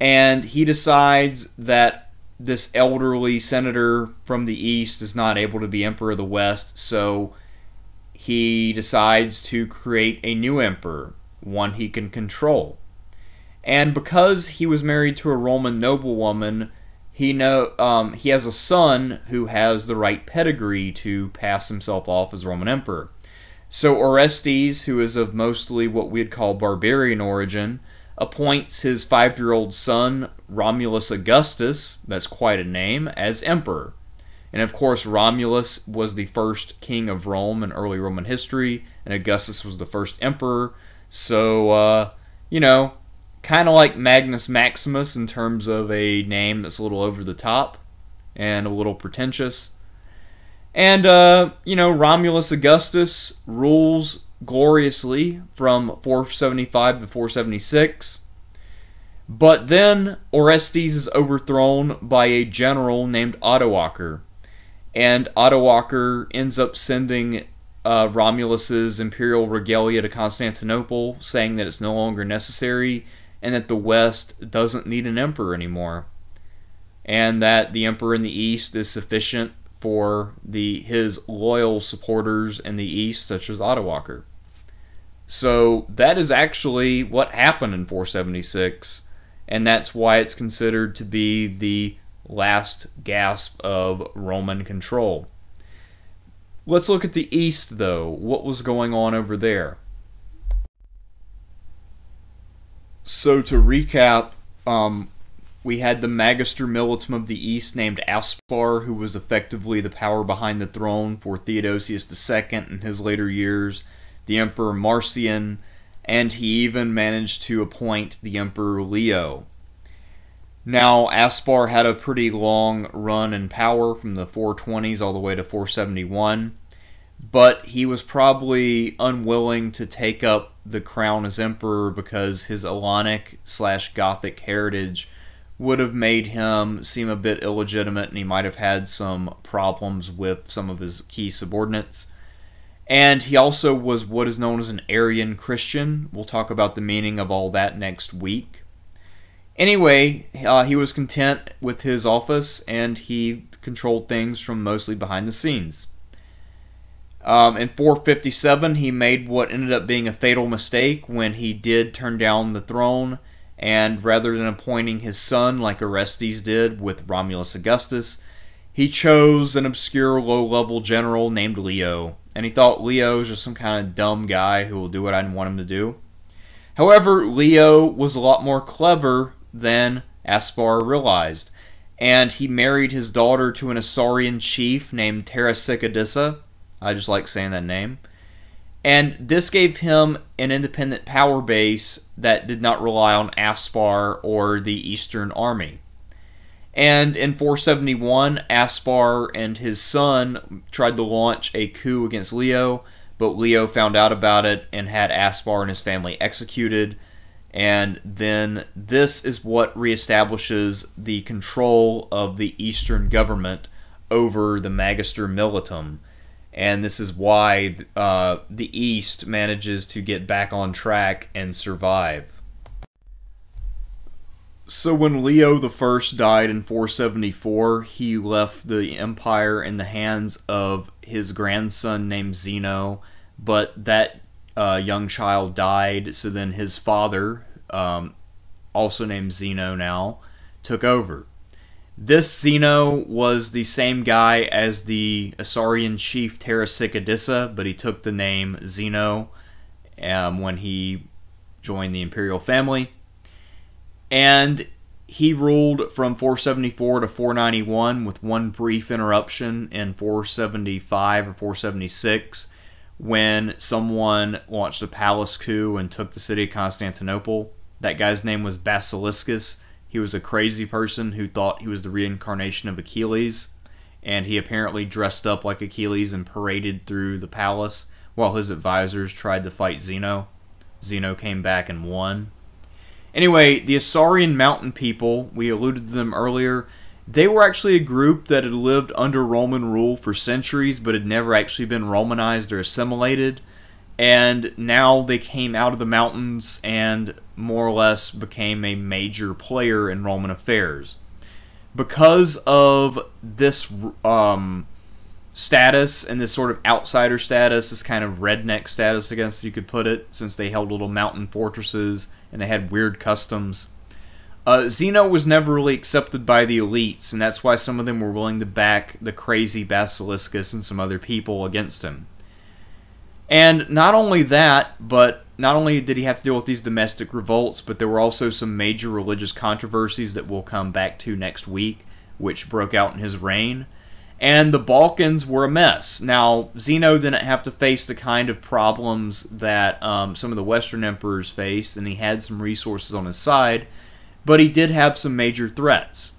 and he decides that this elderly senator from the east is not able to be emperor of the west, so he decides to create a new emperor, one he can control. And because he was married to a Roman noblewoman, he has a son who has the right pedigree to pass himself off as Roman emperor. So Orestes, who is of mostly what we'd call barbarian origin, appoints his 5-year-old son, Romulus Augustus, that's quite a name, as emperor. And of course, Romulus was the first king of Rome in early Roman history, and Augustus was the first emperor. So, kind of like Magnus Maximus in terms of a name that's a little over the top and a little pretentious. And, Romulus Augustus rules gloriously from 475 to 476. But then Orestes is overthrown by a general named Odoacer. And Odoacer ends up sending Romulus's imperial regalia to Constantinople, saying that it's no longer necessary and that the West doesn't need an emperor anymore, and that the emperor in the East is sufficient for his loyal supporters in the East, such as Odoacer. So that is actually what happened in 476, and that's why it's considered to be the last gasp of Roman control. Let's look at the East, though. What was going on over there? So to recap, we had the Magister Militum of the East named Aspar, who was effectively the power behind the throne for Theodosius II in his later years, the Emperor Marcian, and he even managed to appoint the Emperor Leo. Now, Aspar had a pretty long run in power from the 420s all the way to 471, but he was probably unwilling to take up the crown as emperor because his Hellenic/Gothic heritage would have made him seem a bit illegitimate, and he might have had some problems with some of his key subordinates. And he also was what is known as an Arian Christian. We'll talk about the meaning of all that next week. Anyway, he was content with his office, and he controlled things from mostly behind the scenes. In 457, he made what ended up being a fatal mistake when he did turn down the throne, and rather than appointing his son like Orestes did with Romulus Augustus, he chose an obscure low-level general named Leo, and he thought Leo was just some kind of dumb guy who will do what I want him to do. However, Leo was a lot more clever than Aspar realized, and he married his daughter to an Isaurian chief named Tarasicadissa. I just like saying that name. And this gave him an independent power base that did not rely on Aspar or the Eastern Army. And in 471, Aspar and his son tried to launch a coup against Leo, but Leo found out about it and had Aspar and his family executed. And then this is what reestablishes the control of the Eastern government over the Magister Militum. And this is why the East manages to get back on track and survive. So when Leo I died in 474, he left the empire in the hands of his grandson named Zeno, but that young child died, so then his father, also named Zeno now, took over. This Zeno was the same guy as the Isaurian chief Tarasicadissa, but he took the name Zeno when he joined the imperial family. And he ruled from 474 to 491 with one brief interruption in 475 or 476 when someone launched a palace coup and took the city of Constantinople. That guy's name was Basiliscus. He was a crazy person who thought he was the reincarnation of Achilles, and he apparently dressed up like Achilles and paraded through the palace while his advisors tried to fight Zeno. Zeno came back and won. Anyway, the Isaurian mountain people, we alluded to them earlier, they were actually a group that had lived under Roman rule for centuries but had never actually been Romanized or assimilated. And now they came out of the mountains and more or less became a major player in Roman affairs. Because of this status and this sort of outsider status, this kind of redneck status, I guess you could put it, since they held little mountain fortresses and they had weird customs, Zeno was never really accepted by the elites, and that's why some of them were willing to back the crazy Basiliscus and some other people against him. And not only that, but not only did he have to deal with these domestic revolts, but there were also some major religious controversies that we'll come back to next week, which broke out in his reign. And the Balkans were a mess. Now, Zeno didn't have to face the kind of problems that some of the Western emperors faced, and he had some resources on his side, but he did have some major threats.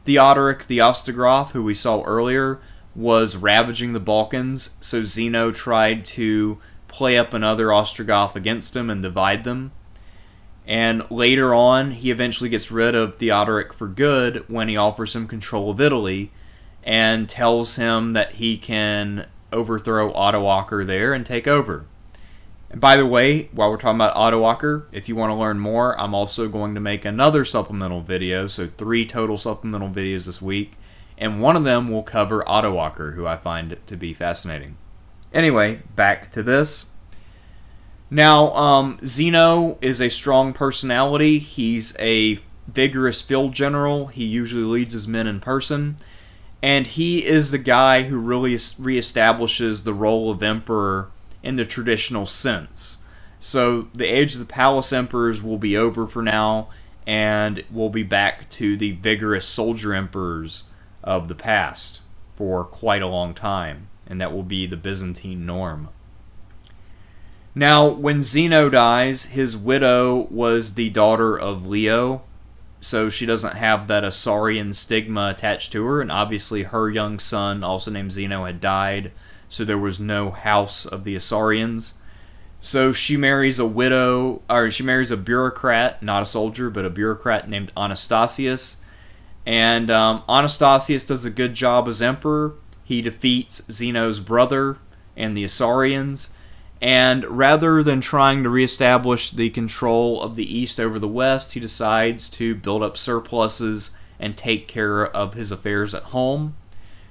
Theodoric the Ostrogoth, who we saw earlier, was ravaging the Balkans, so Zeno tried to play up another Ostrogoth against him and divide them. And later on, he eventually gets rid of Theodoric for good when he offers him control of Italy and tells him that he can overthrow Odoacer there and take over. And by the way, while we're talking about Odoacer, if you want to learn more, I'm also going to make another supplemental video, so 3 total supplemental videos this week, and one of them will cover Odoacer, who I find to be fascinating. Anyway, back to this. Now, Zeno is a strong personality. He's a vigorous field general. He usually leads his men in person. And he is the guy who really reestablishes the role of emperor in the traditional sense. So the age of the palace emperors will be over for now, and we'll be back to the vigorous soldier emperors of the past for quite a long time, and that will be the Byzantine norm. Now, when Zeno dies, his widow was the daughter of Leo, so she doesn't have that Isaurian stigma attached to her, and obviously her young son, also named Zeno, had died, so there was no house of the Isaurians. So she marries a widow, or she marries a bureaucrat, not a soldier, but a bureaucrat named Anastasius. And Anastasius does a good job as emperor. He defeats Zeno's brother and the Isaurians. And rather than trying to reestablish the control of the East over the West, he decides to build up surpluses and take care of his affairs at home.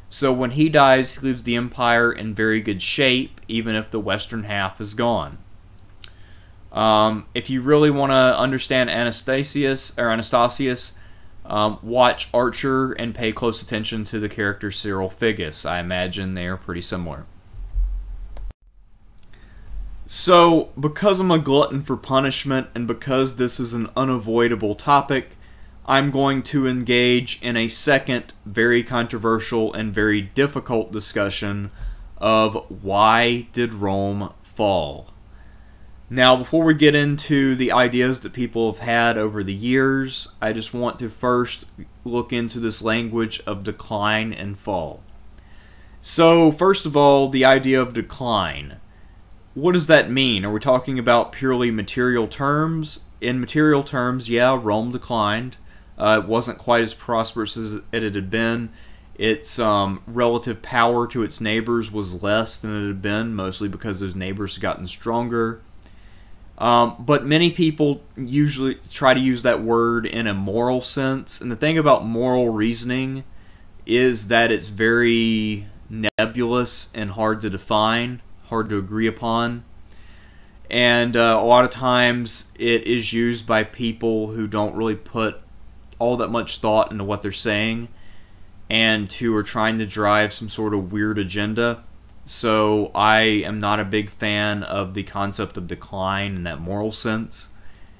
So when he dies, he leaves the empire in very good shape, even if the western half is gone. If you really want to understand Anastasius, watch Archer and pay close attention to the character Cyril Figgis. I imagine they are pretty similar. So, because I'm a glutton for punishment, and because this is an unavoidable topic, I'm going to engage in a second very controversial and very difficult discussion of why did Rome fall? Now, before we get into the ideas that people have had over the years, I just want to first look into this language of decline and fall. So, first of all, the idea of decline. What does that mean? Are we talking about purely material terms? In material terms, yeah, Rome declined. It wasn't quite as prosperous as it had been. Its relative power to its neighbors was less than it had been, mostly because those neighbors had gotten stronger. But many people usually try to use that word in a moral sense. And the thing about moral reasoning is that it's very nebulous and hard to define, hard to agree upon. And a lot of times it is used by people who don't really put all that much thought into what they're saying and who are trying to drive some sort of weird agenda. So I am not a big fan of the concept of decline in that moral sense.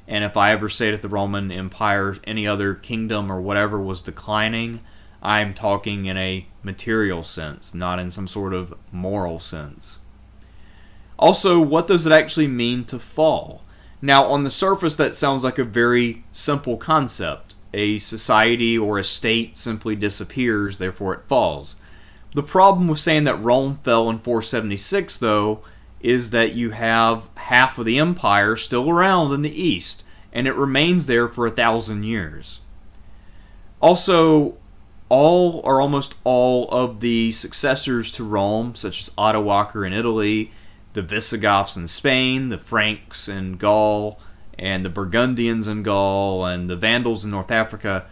And if I ever say that the Roman Empire, any other kingdom or whatever was declining, I'm talking in a material sense, not in some sort of moral sense. Also, what does it actually mean to fall? Now, on the surface, that sounds like a very simple concept. A society or a state simply disappears, therefore it falls. The problem with saying that Rome fell in 476, though, is that you have half of the empire still around in the east, and it remains there for 1,000 years. Also, all or almost all of the successors to Rome, such as Ottawalker in Italy, the Visigoths in Spain, the Franks in Gaul, and the Burgundians in Gaul, and the Vandals in North Africa,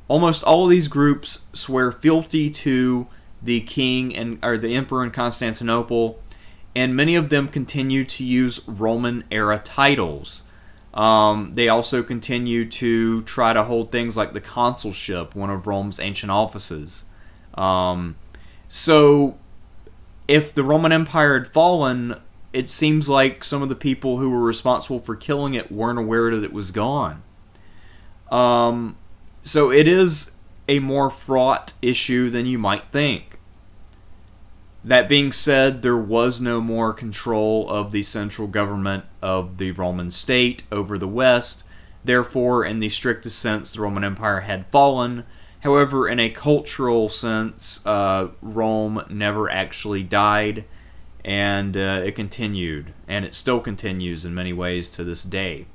almost all of these groups swear fealty to the king or the emperor in Constantinople, and many of them continue to use Roman era titles. They also continue to try to hold things like the consulship, one of Rome's ancient offices. So if the Roman Empire had fallen, it seems like some of the people who were responsible for killing it weren't aware that it was gone. So it is a more fraught issue than you might think. That being said, there was no more control of the central government of the Roman state over the West. Therefore, in the strictest sense, the Roman Empire had fallen. However, in a cultural sense, Rome never actually died, and it continued, and it still continues in many ways to this day.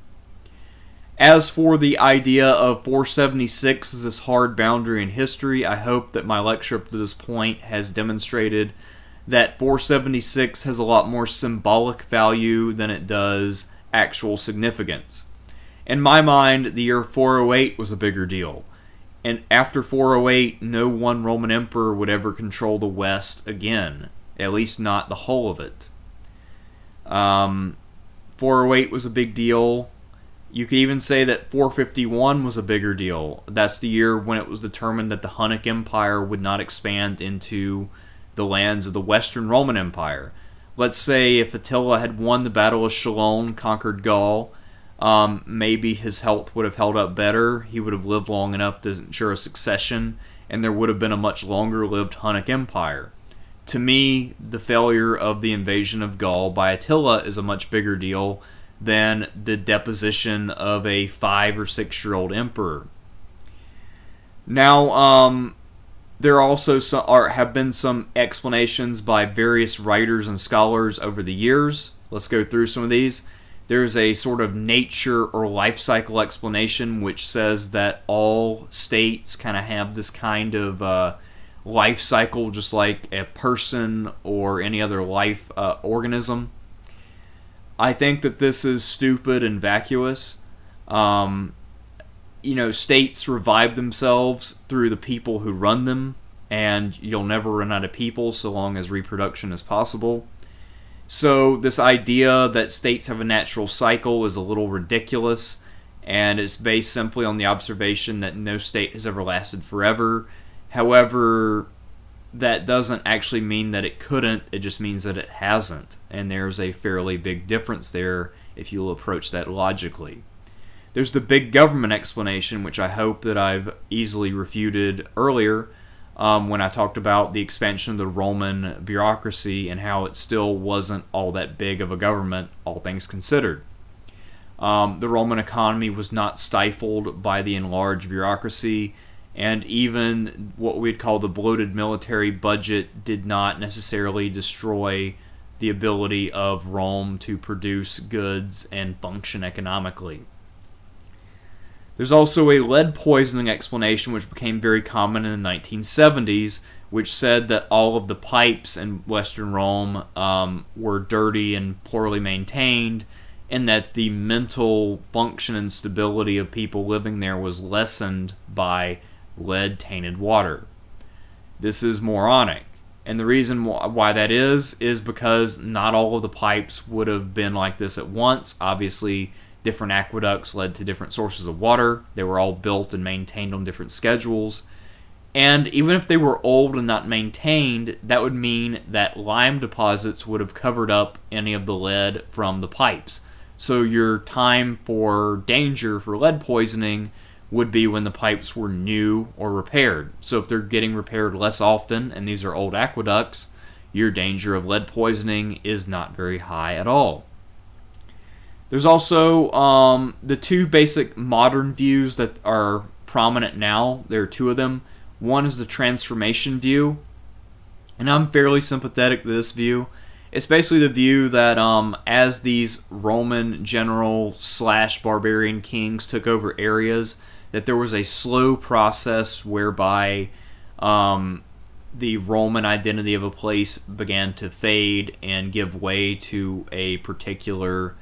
As for the idea of 476 as this hard boundary in history, I hope that my lecture up to this point has demonstrated that 476 has a lot more symbolic value than it does actual significance. In my mind, the year 408 was a bigger deal. And after 408, no one Roman emperor would ever control the West again. At least not the whole of it. 408 was a big deal. You could even say that 451 was a bigger deal. That's the year when it was determined that the Hunnic Empire would not expand into the lands of the Western Roman Empire. Let's say if Attila had won the Battle of Chalon, conquered Gaul, maybe his health would have held up better. He would have lived long enough to ensure a succession, and there would have been a much longer-lived Hunnic Empire. To me, the failure of the invasion of Gaul by Attila is a much bigger deal than the deposition of a 5 or 6-year-old emperor. Now, there also have been some explanations by various writers and scholars over the years. Let's go through some of these. There's a sort of nature or life cycle explanation which says that all states kind of have this kind of life cycle just like a person or any other life organism. I think that this is stupid and vacuous. States revive themselves through the people who run them, and you'll never run out of people so long as reproduction is possible. So this idea that states have a natural cycle is a little ridiculous, and it's based simply on the observation that no state has ever lasted forever. However, that doesn't actually mean that it couldn't, it just means that it hasn't, and there's a fairly big difference there if you'll approach that logically. There's the big government explanation, which I hope that I've easily refuted earlier. when I talked about the expansion of the Roman bureaucracy and how it still wasn't all that big of a government, all things considered. The Roman economy was not stifled by the enlarged bureaucracy, and even what we'd call the bloated military budget did not necessarily destroy the ability of Rome to produce goods and function economically. There's also a lead poisoning explanation which became very common in the 1970s, which said that all of the pipes in Western Rome were dirty and poorly maintained, and that the mental function and stability of people living there was lessened by lead-tainted water. This is moronic, and the reason why that is because not all of the pipes would have been like this at once. Obviously, different aqueducts led to different sources of water. They were all built and maintained on different schedules. And even if they were old and not maintained, that would mean that lime deposits would have covered up any of the lead from the pipes. So your time for danger for lead poisoning would be when the pipes were new or repaired. So if they're getting repaired less often, and these are old aqueducts, your danger of lead poisoning is not very high at all. There's also the two basic modern views that are prominent now. There are two of them. One is the transformation view, and I'm fairly sympathetic to this view. It's basically the view that as these Roman general / barbarian kings took over areas, that there was a slow process whereby the Roman identity of a place began to fade and give way to a particular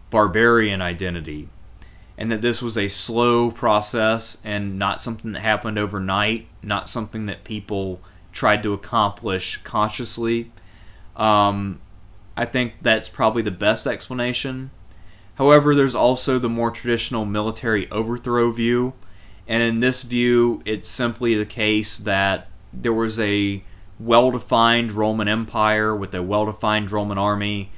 barbarian identity. And that this was a slow process and not something that happened overnight, not something that people tried to accomplish consciously. I think that's probably the best explanation. However, there's also the more traditional military overthrow view, and in this view, it's simply the case that there was a well-defined Roman Empire with a well-defined Roman army.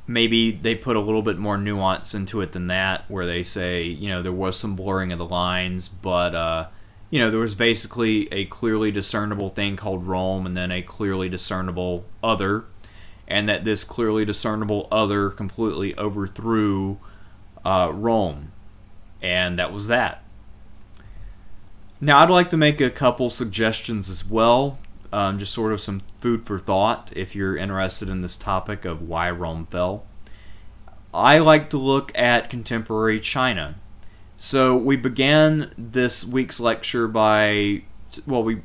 Maybe they put a little bit more nuance into it than that, where they say, you know, there was some blurring of the lines, but you know, there was basically a clearly discernible thing called Rome, and then a clearly discernible other, and that this clearly discernible other completely overthrew Rome, and that was that. Now, I'd like to make a couple suggestions as well, just sort of some food for thought if you're interested in this topic of why Rome fell. I like to look at contemporary China. So we began this week's lecture by,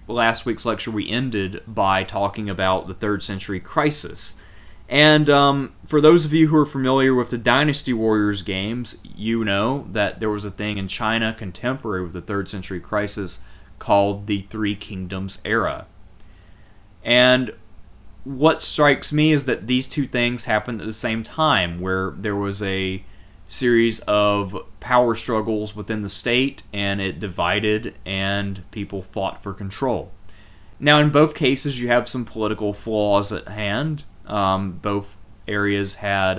last week's lecture we ended by talking about the 3rd century crisis. And for those of you who are familiar with the Dynasty Warriors games, you know that there was a thing in China contemporary with the 3rd century crisis called the Three Kingdoms era. And what strikes me is that these two things happened at the same time, where there was a series of power struggles within the state, and it divided, and people fought for control. Now, in both cases, you have some political flaws at hand. Both areas had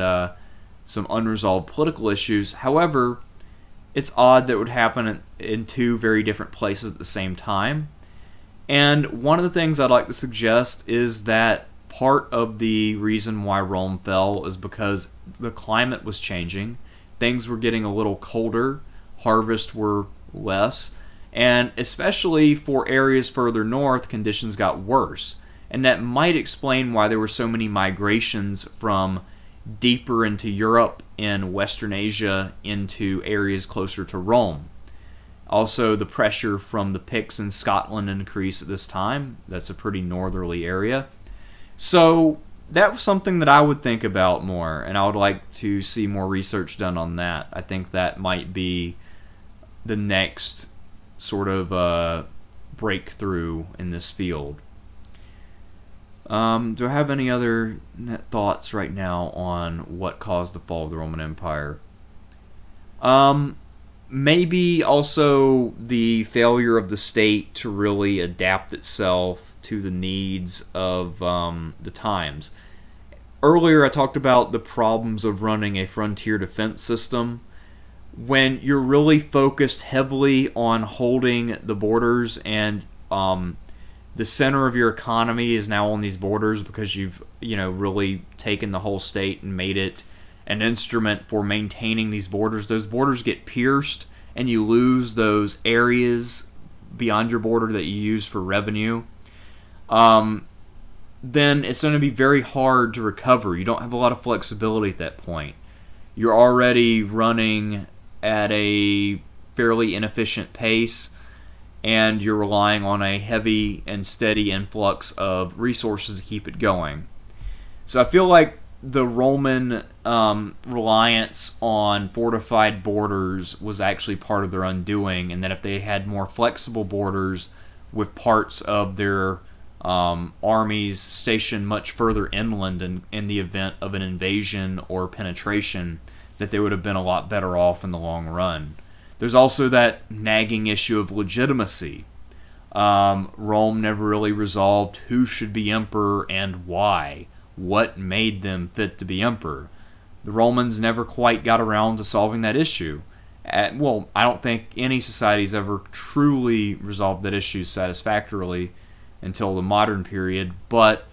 some unresolved political issues. However, it's odd that it would happen in two very different places at the same time. And one of the things I'd like to suggest is that part of the reason why Rome fell is because the climate was changing. Things were getting a little colder, harvests were less, and especially for areas further north, conditions got worse. And that might explain why there were so many migrations from deeper into Europe and Western Asia into areas closer to Rome. Also, the pressure from the Picts in Scotland increased at this time. That's a pretty northerly area. So that was something that I would think about more, and I would like to see more research done on that. I think that might be the next sort of breakthrough in this field. Do I have any other thoughts right now on what caused the fall of the Roman Empire? Maybe also the failure of the state to really adapt itself to the needs of the times. Earlier I talked about the problems of running a frontier defense system. When you're really focused heavily on holding the borders and The center of your economy is now on these borders because you've, really taken the whole state and made it an instrument for maintaining these borders. Those borders get pierced, and you lose those areas beyond your border that you use for revenue. Then it's going to be very hard to recover. You don't have a lot of flexibility at that point. You're already running at a fairly inefficient pace, and you're relying on a heavy and steady influx of resources to keep it going. So I feel like the Roman reliance on fortified borders was actually part of their undoing, and that if they had more flexible borders with parts of their armies stationed much further inland in the event of an invasion or penetration, that they would have been a lot better off in the long run. There's also that nagging issue of legitimacy. Rome never really resolved who should be emperor and why. What made them fit to be emperor? The Romans never quite got around to solving that issue. I don't think any society's ever truly resolved that issue satisfactorily until the modern period. But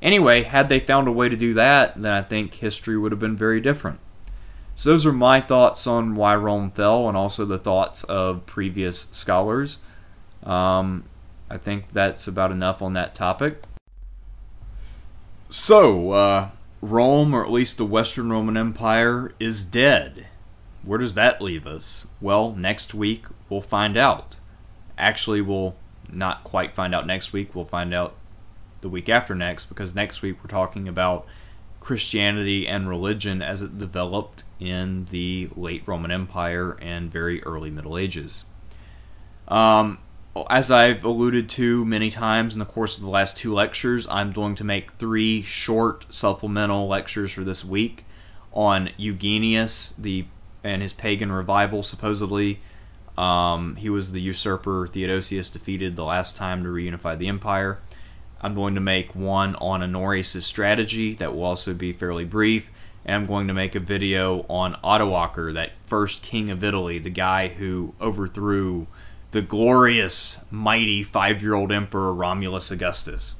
anyway, had they found a way to do that, then I think history would have been very different. So those are my thoughts on why Rome fell, and also the thoughts of previous scholars. I think that's about enough on that topic. So, Rome, or at least the Western Roman Empire, is dead. Where does that leave us? Well, next week we'll find out. Actually, we'll not quite find out next week. We'll find out the week after next, because next week we're talking about Christianity and religion as it developed in the late Roman Empire and very early Middle Ages. As I've alluded to many times in the course of the last 2 lectures, I'm going to make 3 short supplemental lectures for this week on Eugenius and his pagan revival, supposedly. He was the usurper Theodosius defeated the last time to reunify the empire. I'm going to make one on Honorius' strategy that will also be fairly brief. And I'm going to make a video on Odoacer, that first king of Italy, the guy who overthrew the glorious, mighty 5-year-old emperor Romulus Augustus.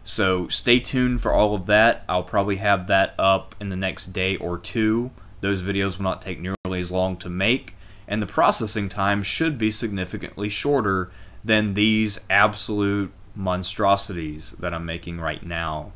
So stay tuned for all of that. I'll probably have that up in the next day or 2. Those videos will not take nearly as long to make, and the processing time should be significantly shorter than these absolute monstrosities that I'm making right now.